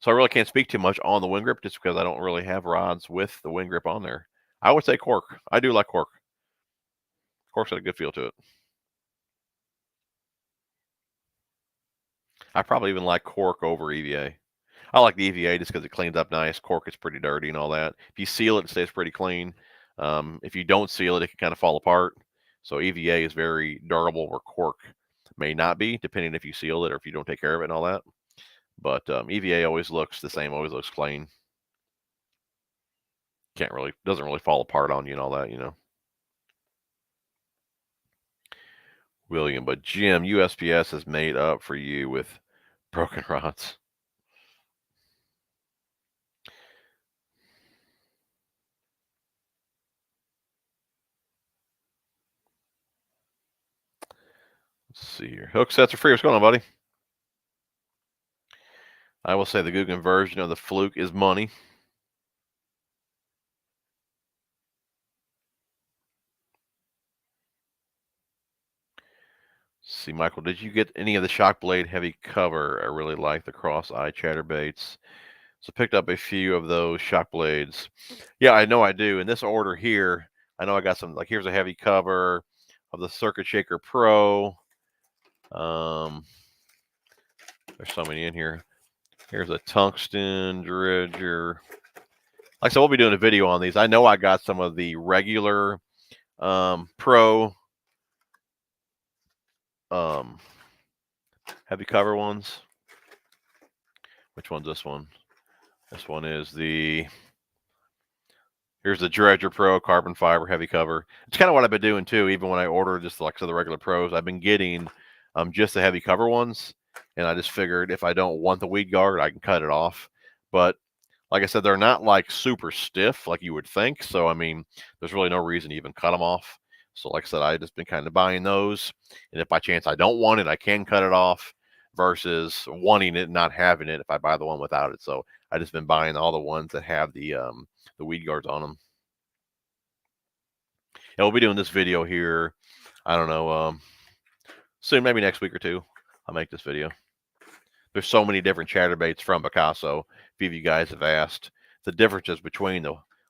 So I really can't speak too much on the wind grip just because I don't really have rods with the wind grip on there. I would say cork. I do like cork. Cork's got a good feel to it. I probably even like cork over EVA. I like the EVA just because it cleans up nice. Cork is pretty dirty and all that. If you seal it, it stays pretty clean. If you don't seal it, it can kind of fall apart. So EVA is very durable, where cork may not be, depending if you seal it or if you don't take care of it and all that. But EVA always looks the same, always looks clean. Doesn't really fall apart on you and all that. William, but Jim, USPS has made up for you with broken rods. Let's see here. Hook sets are free. What's going on, buddy? I will say the Googan version of the fluke is money. See, Michael, did you get any of the shock blade heavy cover? I really like the cross eye chatterbaits. So picked up a few of those shock blades. Yeah, I know I do. In this order here, I know I got some, here's a heavy cover of the Circuit Shaker Pro. There's so many in here. Here's a tungsten dredger. Like I said, we'll be doing a video on these. I know I got some of the regular pro heavy cover ones. Which one's this one? This one is the, here's the Dredger Pro carbon fiber heavy cover. It's kind of what I've been doing too, even when I order just like so the regular pros. I've been getting just the heavy cover ones, and I just figured if I don't want the weed guard, I can cut it off. But like I said, they're not like super stiff like you would think. So, I mean, there's really no reason to even cut them off. So, like I said, I just been kind of buying those. And if by chance I don't want it, I can cut it off versus wanting it and not having it if I buy the one without it. So, I just been buying all the ones that have the weed guards on them. And we'll be doing this video here, I don't know, soon, maybe next week or two. I'll make this video. There's so many different chatterbaits from Picasso. A few of you guys have asked the differences between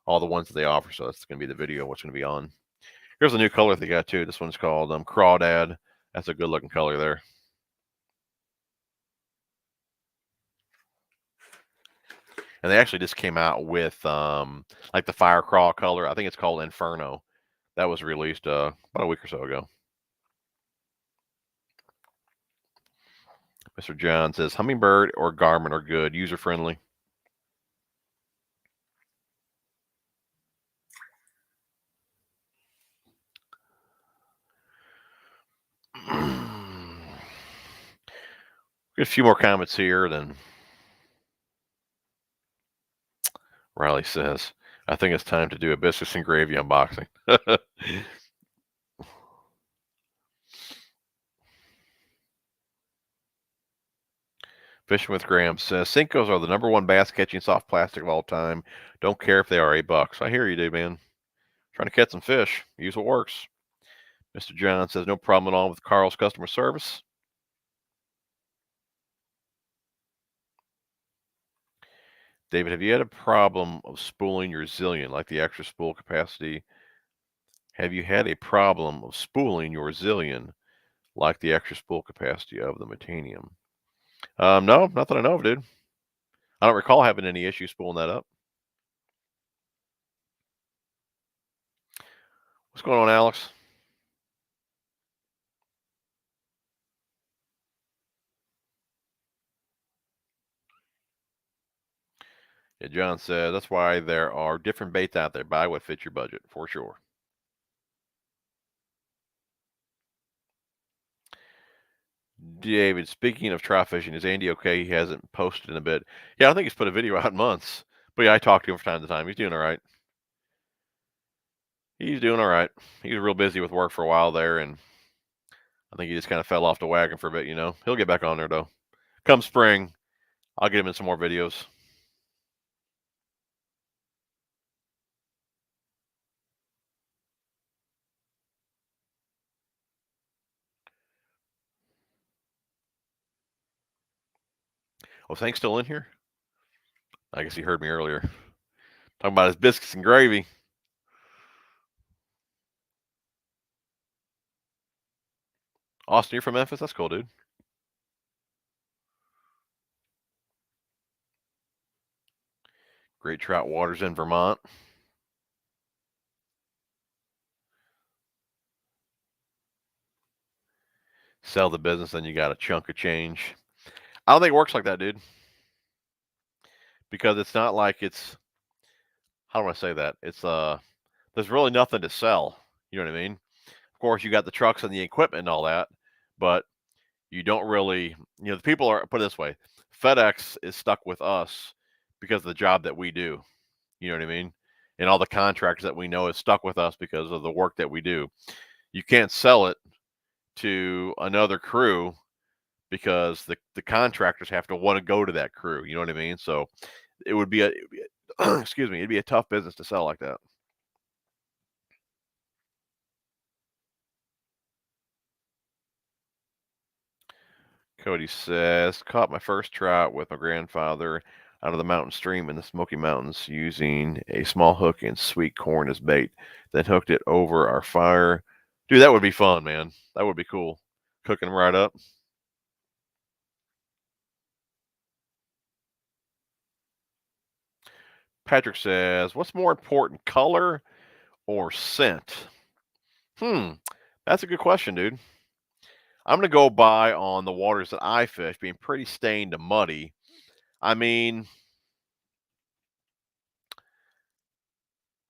all the ones that they offer. So that's going to be the video, what's going to be on. Here's a new color they got too. This one's called Crawdad. That's a good looking color there. And they actually just came out with like the fire crawl color. I think it's called Inferno. That was released about a week or so ago. Mr. John says, Humminbird or Garmin are good, user-friendly. Get a few more comments here. Then Riley says, I think it's time to do a biscuits and gravy unboxing. Fishing with Graham says, Senkos are the #1 bass catching soft plastic of all time. Don't care if they are $8. I hear you, dude, man. Trying to catch some fish. Use what works. Mr. John says, no problem at all with Carl's customer service. David, have you had a problem of spooling your Zillion, like the extra spool capacity? Have you had a problem of spooling your Zillion, like the extra spool capacity of the Metanium? No, not that I know of, dude. I don't recall having any issues spooling that up. What's going on, Alex? Yeah, John said, that's why there are different baits out there. Buy what fits your budget, for sure. David, speaking of trout fishing, is Andy okay? He hasn't posted in a bit. Yeah, I don't think he's put a video out in months. But yeah, I talk to him from time to time. He's doing all right. He's doing all right. He was real busy with work for a while there, and I think he just kind of fell off the wagon for a bit, you know. He'll get back on there, though. Come spring, I'll get him in some more videos. Was Hank still in here? I guess he heard me earlier. Talking about his biscuits and gravy. Austin, you're from Memphis? That's cool, dude. Great trout waters in Vermont. Sell the business, then you got a chunk of change. I don't think it works like that, dude. Because it's not like it's, how do I say that? It's there's really nothing to sell. You know what I mean? Of course, you got the trucks and the equipment and all that, but you don't really, you know, the people are, put it this way, FedEx is stuck with us because of the job that we do. You know what I mean? And all the contractors that we know is stuck with us because of the work that we do. You can't sell it to another crew because the contractors have to want to go to that crew. You know what I mean? So it would be a excuse me, it'd be a tough business to sell like that. Cody says, caught my first trout with my grandfather out of the mountain stream in the Smoky Mountains using a small hook and sweet corn as bait. Then hooked it over our fire. Dude, that would be fun, man. That would be cool. Cooking them right up. Patrick says, what's more important, color or scent? That's a good question, dude. I'm going to go by on the waters that I fish being pretty stained and muddy. I mean,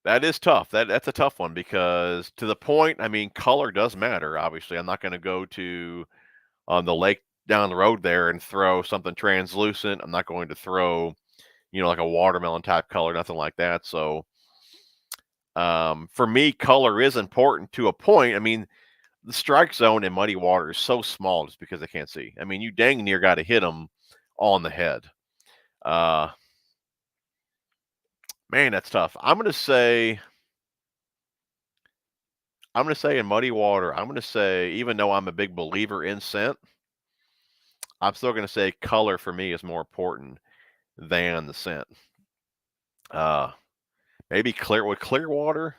that is tough. That's a tough one because to the point, I mean, color does matter. Obviously, I'm not going to go to on the lake down the road there and throw something translucent. I'm not going to throw, like a watermelon type color, nothing like that. So, for me, color is important to a point. I mean, the strike zone in muddy water is so small just because they can't see. I mean, you dang near got to hit them on the head. Uh, Man, that's tough. I'm gonna say in muddy water, I'm gonna say, even though I'm a big believer in scent, I'm still gonna say color for me is more important than the scent. Uh, Maybe clear water.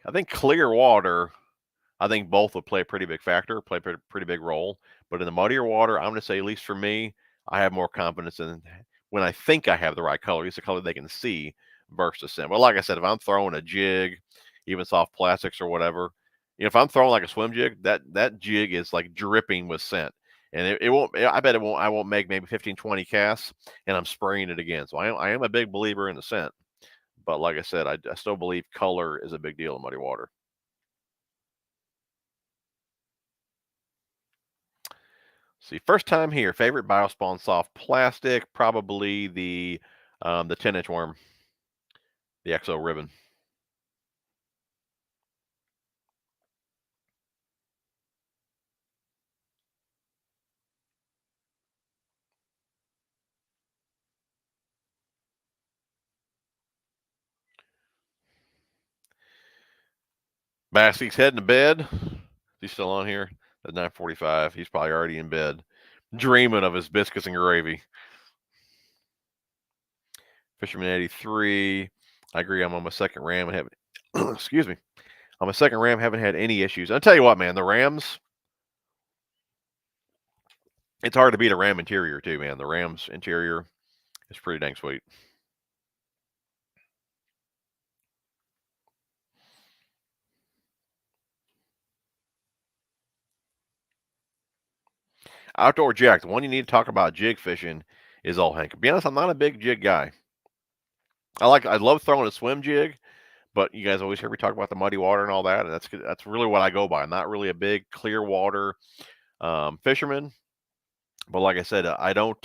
I think clear water. I think both would play a pretty big factor, play a pretty big role. But in the muddier water, I'm gonna say, at least for me, I have more confidence in when I think I have the right color. It's the color they can see versus scent. But like I said, if I'm throwing a jig, even soft plastics or whatever, if I'm throwing like a swim jig, that jig is like dripping with scent. And it won't, I bet it won't, I won't make maybe 15, 20 casts and I'm spraying it again. So I am a big believer in the scent. But like I said, I still believe color is a big deal in muddy water. See, first time here. Favorite Biospawn soft plastic, probably the 10-inch worm, the XO ribbon. Bassie's heading to bed. He's still on here at 9:45. He's probably already in bed, dreaming of his biscuits and gravy. Fisherman 83. I agree. I'm on my second ram and haven't. Excuse me. On my second ram, haven't had any issues. I'll tell you what, man. The rams. It's hard to beat a ram interior too, man. The ram's interior is pretty dang sweet. Outdoor Jack, the one you need to talk about jig fishing is all Hank. To be honest, I'm not a big jig guy. I love throwing a swim jig, but you guys always hear me talk about the muddy water and all that, and that's really what I go by. I'm not really a big clear water fisherman, but like I said, I don't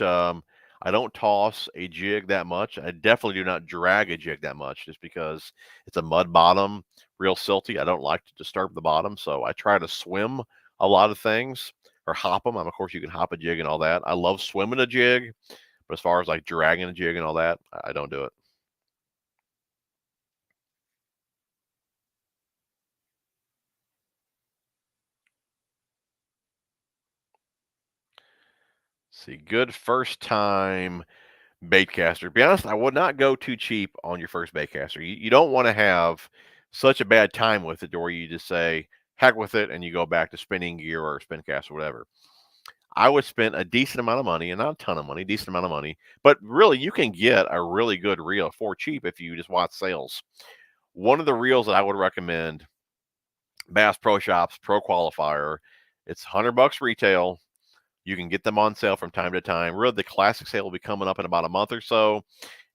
toss a jig that much. I definitely do not drag a jig that much, just because it's a mud bottom, real silty. I don't like to disturb the bottom, so I try to swim a lot of things or hop them. Of course, you can hop a jig and all that. I love swimming a jig, but as far as like dragging a jig and all that, I don't do it. See, good first time bait caster. To be honest, I would not go too cheap on your first bait caster. You don't want to have such a bad time with it to where you just say, heck with it, and you go back to spinning gear or spin cast or whatever. I would spend a decent amount of money, and not a ton of money, decent amount of money. But really, you can get a really good reel for cheap if you just watch sales. One of the reels that I would recommend, Bass Pro Shops Pro Qualifier. It's $100 retail. You can get them on sale from time to time. Really, the classic sale will be coming up in about a month or so,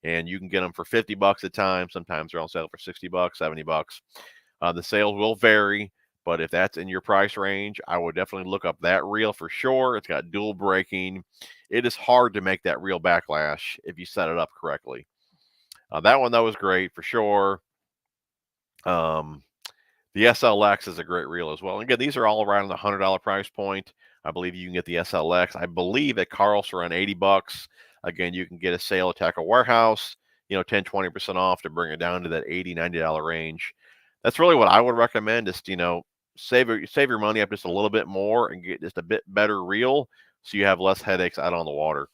and you can get them for $50 a time. Sometimes they're on sale for $60, $70. The sales will vary, but if that's in your price range, I would definitely look up that reel for sure. It's got dual braking. It is hard to make that reel backlash if you set it up correctly. That one, though, is great for sure. Um, the SLX is a great reel as well. And again, these are all around the $100 price point. I believe you can get the SLX. I believe at Carl's around $80. Again, you can get a sale at Tackle Warehouse, 10, 20% off to bring it down to that $80, $90 range. That's really what I would recommend. Just, save your money up just a little bit more and get just a bit better reel so you have less headaches out on the water.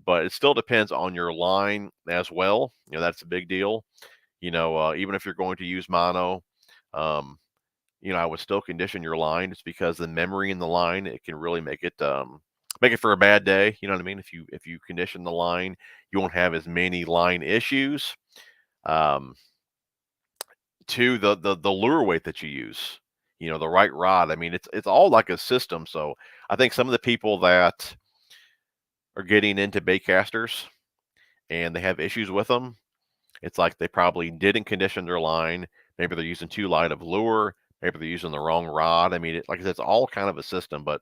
But it still depends on your line as well. That's a big deal. Even if you're going to use mono, um, I would still condition your line just because the memory in the line, it can really make make it for a bad day. You know what I mean? If you condition the line, you won't have as many line issues. Um, to the lure weight that you use, the right rod. I mean, it's all like a system. So I think some of the people that are getting into bait casters and they have issues with them, it's like they probably didn't condition their line. Maybe they're using too light of lure. Maybe they're using the wrong rod. I mean, like I said, it's all kind of a system. But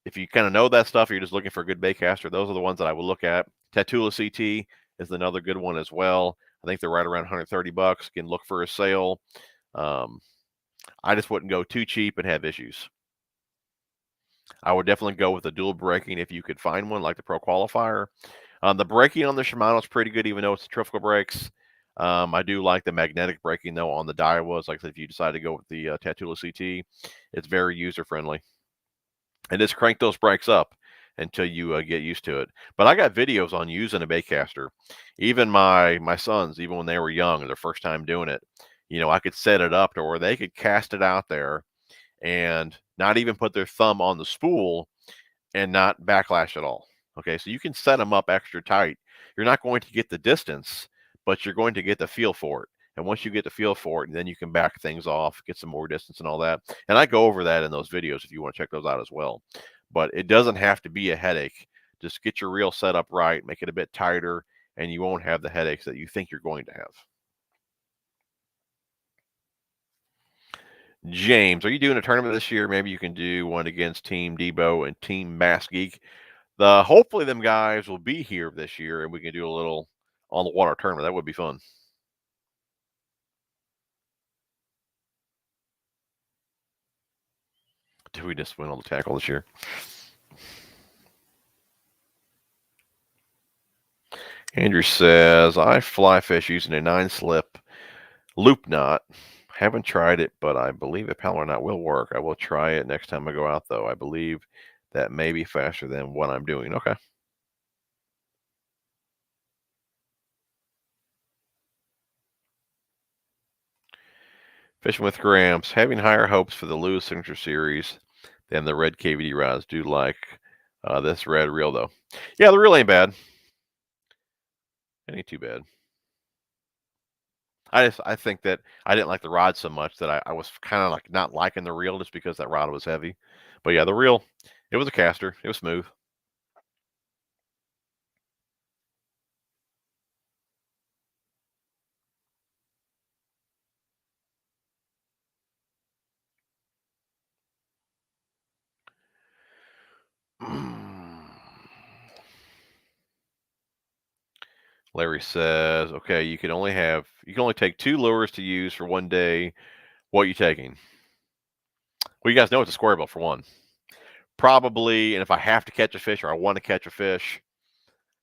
if you kind of know that stuff, you're just looking for a good bait caster, those are the ones that I would look at. Tatula CT is another good one as well. I think they're right around 130 bucks. You can look for a sale. Um, I just wouldn't go too cheap and have issues. I would definitely go with the dual braking if you could find one, like the Pro Qualifier. The braking on the Shimano is pretty good, even though it's centrifugal brakes. I do like the magnetic braking, though, on the Daiwas. Like I said, if you decide to go with the Tatula CT, it's very user-friendly. And just crank those brakes up until you get used to it. But I got videos on using a baitcaster. Even my sons, even when they were young, their first time doing it, I could set it up to where they could cast it out there and not even put their thumb on the spool and not backlash at all. Okay, so you can set them up extra tight. You're not going to get the distance, but you're going to get the feel for it. And once you get the feel for it, then you can back things off, get some more distance and all that. And I go over that in those videos if you want to check those out as well. But it doesn't have to be a headache. Just get your reel set up right, make it a bit tighter, and you won't have the headaches that you think you're going to have. James, are you doing a tournament this year? Maybe you can do one against Team Debo and Team Mass Geek. Hopefully them guys will be here this year and we can do a little on the water tournament. That would be fun. Did we just win on the tackle this year? Andrew says, I fly fish using a 9-slip loop knot. Haven't tried it, but I believe a Palomar knot will work. I will try it next time I go out, though. I believe that may be faster than what I'm doing. Okay. Fishing with Gramps. Having higher hopes for the Lewis Signature Series than the red KVD rods. Do like this red reel, though. Yeah, the reel ain't bad. It ain't too bad. I think that I didn't like the rod so much that I was kind of like not liking the reel just because that rod was heavy. But yeah, the reel, it was a caster. It was smooth. Larry says, okay, you can only take 2 lures to use for one day. What are you taking? Well, you guys know it's a square bill for one. Probably, and if I have to catch a fish or I want to catch a fish,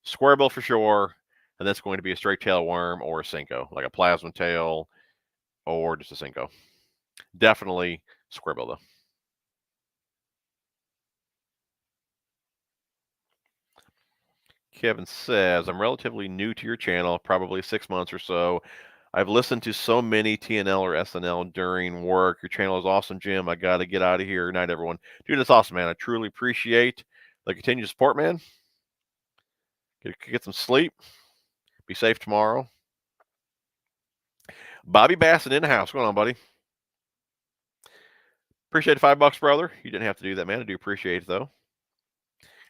square bill for sure. And that's going to be a straight tail worm or a Senko, like a plasma tail or just a Senko. Definitely square bill though. Kevin says, I'm relatively new to your channel, probably 6 months or so. I've listened to so many TNL or SNL during work. Your channel is awesome, Jim. I got to get out of here. Good night, everyone. Dude, that's awesome, man. I truly appreciate the continued support, man. Get some sleep. Be safe tomorrow. Bobby Bassett in the house. What's going on, buddy? Appreciate the $5, brother. You didn't have to do that, man. I do appreciate it, though.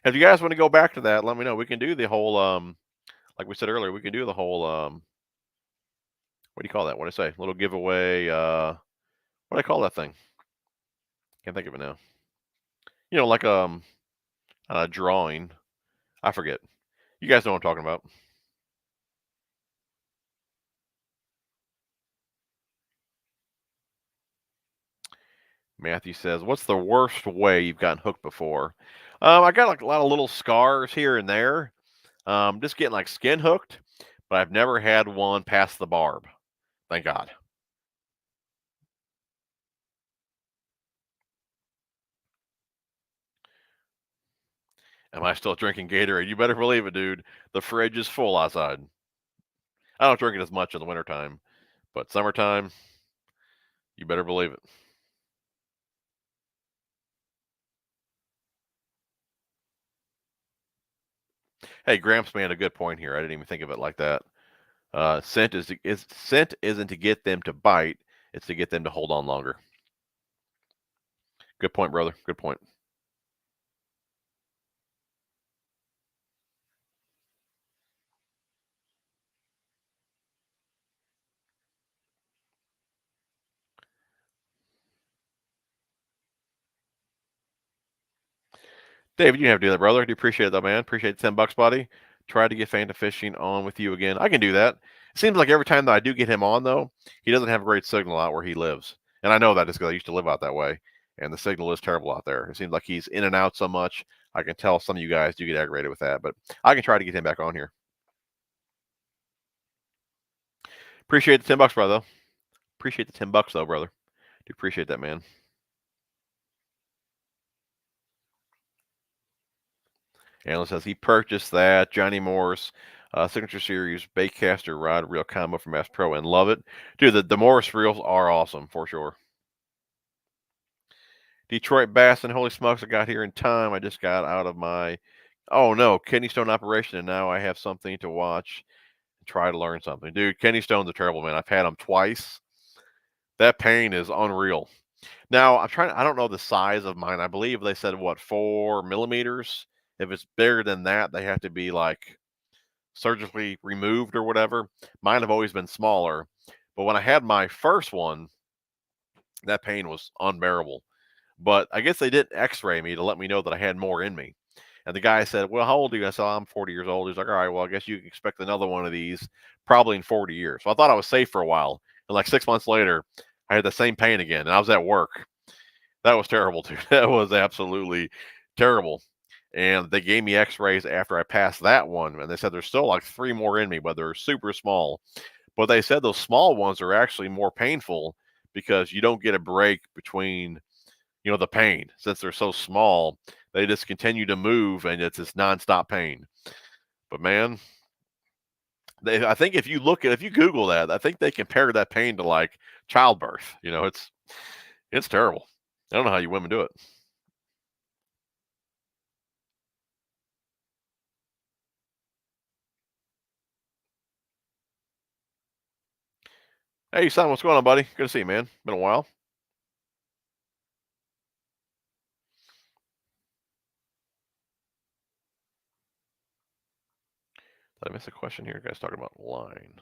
If you guys want to go back to that, let me know. We can do the whole, like we said earlier, we can do the whole, what do you call that? What do I say? Little giveaway. What do I call that thing? Can't think of it now. Like a drawing. I forget. You guys know what I'm talking about. Matthew says, what's the worst way you've gotten hooked before? I got like a lot of little scars here and there. Just getting like skin hooked, but I've never had one past the barb. Thank God. Am I still drinking Gatorade? You better believe it, dude. The fridge is full outside. I don't drink it as much in the wintertime, but summertime, you better believe it. Hey, Gramps made a good point here. I didn't even think of it like that. Scent isn't to get them to bite; it's to get them to hold on longer. Good point, brother. Good point. David, you didn't have to do that, brother. I do appreciate it, though, man. Appreciate the $10, buddy. Try to get Phantom Fishing on with you again. I can do that. It seems like every time that I do get him on, though, he doesn't have a great signal out where he lives. And I know that just because I used to live out that way, and the signal is terrible out there. It seems like he's in and out so much. I can tell some of you guys do get aggravated with that, but I can try to get him back on here. Appreciate the $10, brother. Appreciate the $10, though, brother. Do appreciate that, man. Alan says he purchased that Johnny Morris Signature Series Baitcaster Rod Reel combo from Aftco and love it. Dude, the Morris reels are awesome for sure. Detroit Bass and holy smokes, I got here in time. I just got out of my, oh no, kidney stone operation, and now I have something to watch and try to learn something. Dude, kidney stones are terrible, man. I've had them twice. That pain is unreal. Now, I don't know the size of mine. I believe they said, what, 4 millimeters? If it's bigger than that, they have to be like surgically removed or whatever. Mine have always been smaller. But when I had my first one, that pain was unbearable. But I guess they didn't x-ray me to let me know that I had more in me. And the guy said, well, how old are you? I said, I'm 40 years old. He's like, all right, well, I guess you can expect another one of these probably in 40 years. So I thought I was safe for a while. And like 6 months later, I had the same pain again. And I was at work. That was terrible, dude. That was absolutely terrible. And they gave me x-rays after I passed that one. And they said there's still like 3 more in me, but they're super small. But they said those small ones are actually more painful because you don't get a break between, the pain. Since they're so small, they just continue to move and it's this nonstop pain. But man, I think if you Google that, I think they compare that pain to like childbirth. It's terrible. I don't know how you women do it. Hey, son, what's going on, buddy? Good to see you, man. Been a while. Did I miss a question here? You guys talking about line.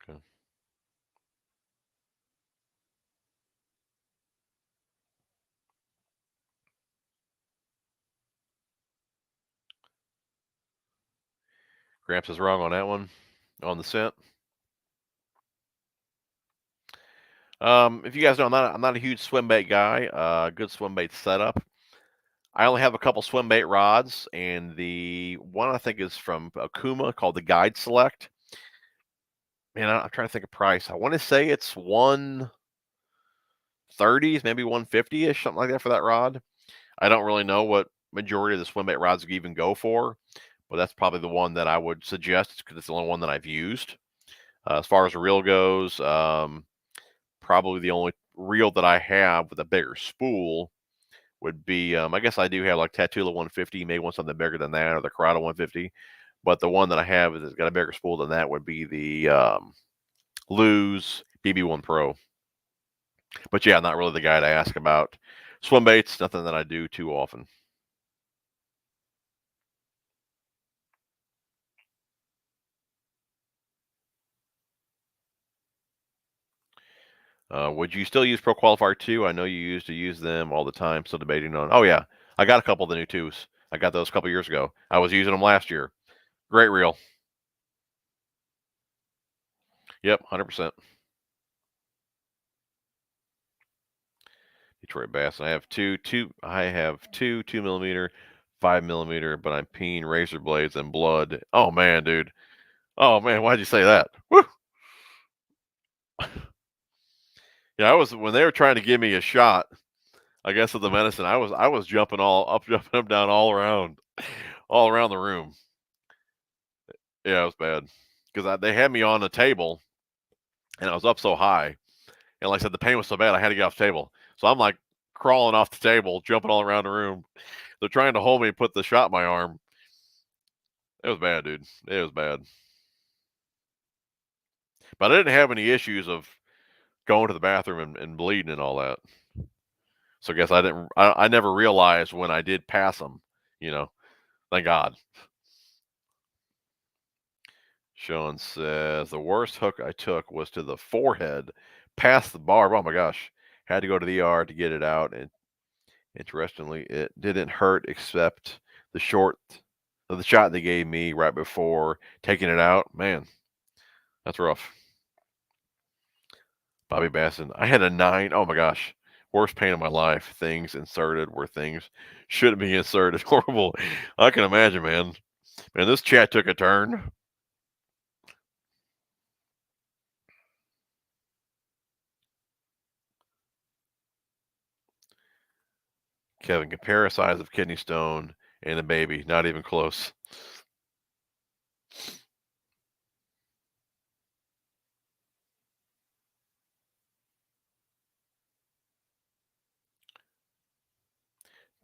Okay. Gramps is wrong on that one. On the scent. If you guys know, I'm not a huge swim bait guy. Good swim bait setup. I only have a couple swim bait rods, and the one I think is from Akuma called the Guide Select. Man, I'm trying to think of price. I want to say it's 130s, maybe 150ish, something like that for that rod. I don't really know what majority of the swim bait rods even go for, but that's probably the one that I would suggest because it's the only one that I've used. As far as the reel goes, probably the only reel that I have with a bigger spool would be, I guess I do have like Tatula 150, maybe want something bigger than that, or the Crawdad 150. But the one that I have that's got a bigger spool than that would be the Lew's BB1 Pro. But yeah, not really the guy to ask about swim baits. Nothing that I do too often. Would you still use Pro Qualifier 2? I know you used to use them all the time. Still debating on. Oh yeah, I got a couple of the new 2s. I got those a couple years ago. I was using them last year. Great reel. Yep, 100%. Detroit Bass. I have two 2 millimeter, 5 millimeter, but I'm peeing razor blades and blood. Oh man, dude. Oh man, why'd you say that? Woo! Yeah, I was when they were trying to give me a shot, I guess of the medicine, I was jumping jumping up, down all around the room. Yeah, it was bad because they had me on the table, and I was up so high, and like I said, the pain was so bad I had to get off the table. So I'm like crawling off the table, jumping all around the room. They're trying to hold me and put the shot in my arm. It was bad, dude. It was bad. But I didn't have any issues of going to the bathroom and bleeding and all that. So I guess I never realized when I did pass them, you know. Thank God. Sean says the worst hook I took was to the forehead, past the barb. Oh my gosh. Had to go to the ER to get it out, and interestingly, it didn't hurt except the shot they gave me right before taking it out. Man, that's rough. Bobby Basson. I had a 9. Oh my gosh. Worst pain of my life. Things inserted where things shouldn't be inserted. Horrible. I can imagine, man. Man, this chat took a turn. Kevin, compare a size of kidney stone and a baby. Not even close.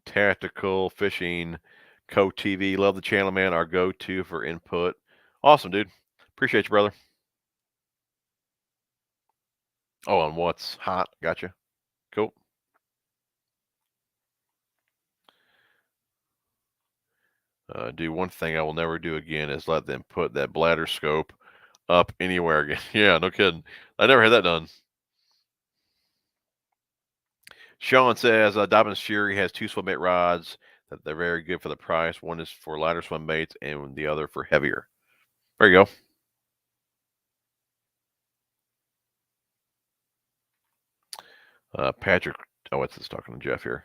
Tactical Fishing Co TV. Love the channel, man. Our go-to for input. Awesome, dude. Appreciate you, brother. Oh, on what's hot. Gotcha. Cool. Do one thing I will never do again is let them put that bladder scope up anywhere again. Yeah, no kidding. I never had that done. Sean says Dobbins Fury has 2 swim bait rods that they're very good for the price. One is for lighter swim baits and the other for heavier. There you go. Patrick, oh, what's this talking to Jeff here?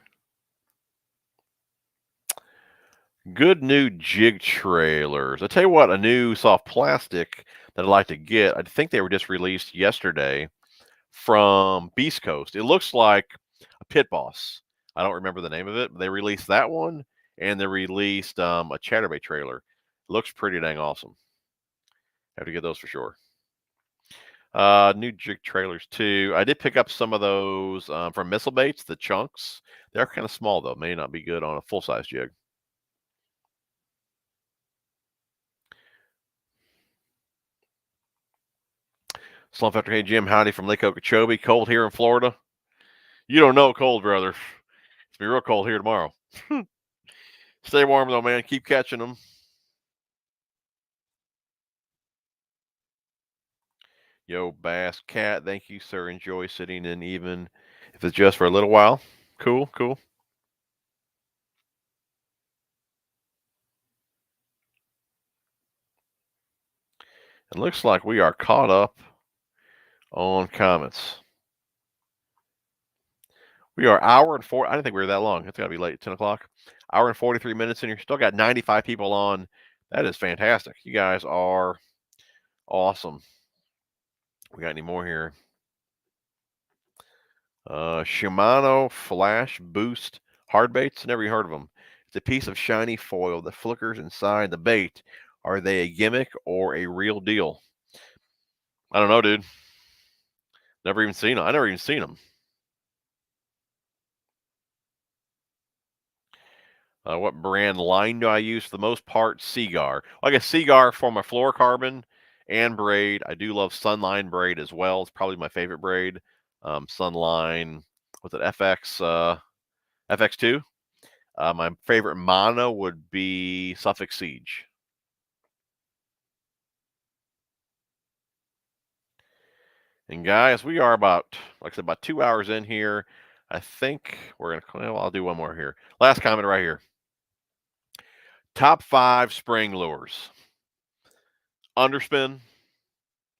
Good new jig trailers. I tell you what, a new soft plastic that I'd like to get. I think they were just released yesterday from Beast Coast. It looks like a Pit Boss. I don't remember the name of it, but they released that one, and they released a chatterbait trailer. It looks pretty dang awesome. Have to get those for sure. New jig trailers too. I did pick up some of those from Missile Baits, the chunks. They're kind of small though. May not be good on a full size jig. Slump after hey Jim, howdy from Lake Okeechobee. Cold here in Florida. You don't know cold, brother. It's gonna be real cold here tomorrow. Stay warm though, man. Keep catching them. Yo, Bass Cat, thank you, sir. Enjoy sitting in even if it's just for a little while. Cool, cool. It looks like we are caught up on comments. We are hour and 4. I didn't think we were that long. It's got to be late, 10 o'clock. Hour and 43 minutes in here. Still got 95 people on. That is fantastic. You guys are awesome. We got any more here? Shimano Flash Boost hard baits. Never even heard of them. It's a piece of shiny foil that flickers inside the bait. Are they a gimmick or a real deal? I don't know, dude. Never even seen them. I never even seen them. What brand line do I use for the most part? Seagar. I guess Seagar for my fluorocarbon and braid. I do love Sunline braid as well. It's probably my favorite braid. Sunline, what's it? FX2. My favorite mono would be Suffolk Siege. And guys, we are about, like I said, about 2 hours in here. I think we're going to, well, I'll do one more here. Last comment right here. Top 5 spring lures. Underspin,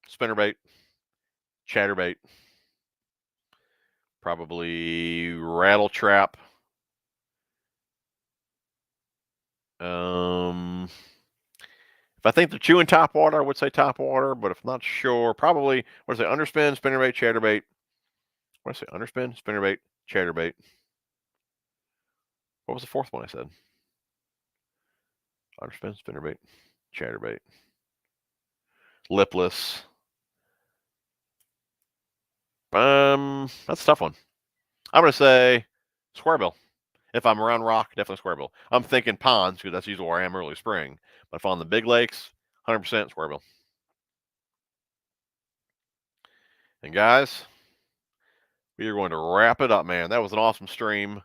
spinnerbait, chatterbait, probably rattle trap. If I think they're chewing top water, I would say top water, but if not sure, probably, what is it? Underspin, spinnerbait, chatterbait. What did I say? Underspin, spinnerbait, chatterbait. What was the fourth one I said? Underspin, spinnerbait, chatterbait. Lipless. That's a tough one. I'm going to say Square bill. If I'm around rock, definitely square bill. I'm thinking ponds because that's usually where I am early spring. But if I'm on the big lakes, 100% square bill. And guys, we are going to wrap it up, man. That was an awesome stream.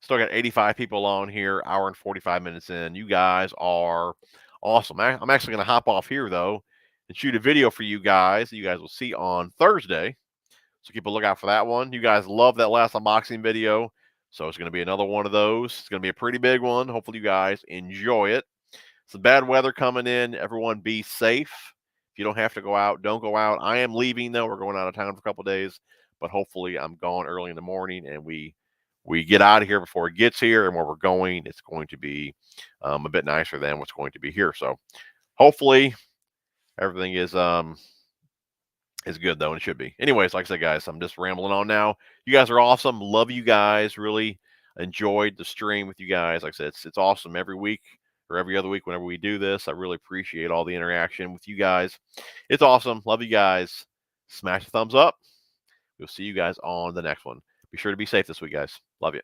Still got 85 people on here, hour and 45 minutes in. You guys are awesome. I'm actually going to hop off here, though, and shoot a video for you guys that you guys will see on Thursday. So keep a lookout for that one. You guys love that last unboxing video. So it's going to be another one of those. It's going to be a pretty big one. Hopefully you guys enjoy it. Some bad weather coming in. Everyone be safe. If you don't have to go out, don't go out. I am leaving, though. We're going out of town for a couple of days. But hopefully I'm gone early in the morning and we get out of here before it gets here. And where we're going, it's going to be a bit nicer than what's going to be here. So hopefully everything is good, though, and it should be. Anyways, like I said, guys, I'm just rambling on now. You guys are awesome. Love you guys. Really enjoyed the stream with you guys. Like I said, it's awesome every week or every other week whenever we do this. I really appreciate all the interaction with you guys. It's awesome. Love you guys. Smash the thumbs up. We'll see you guys on the next one. Be sure to be safe this week, guys. Love you.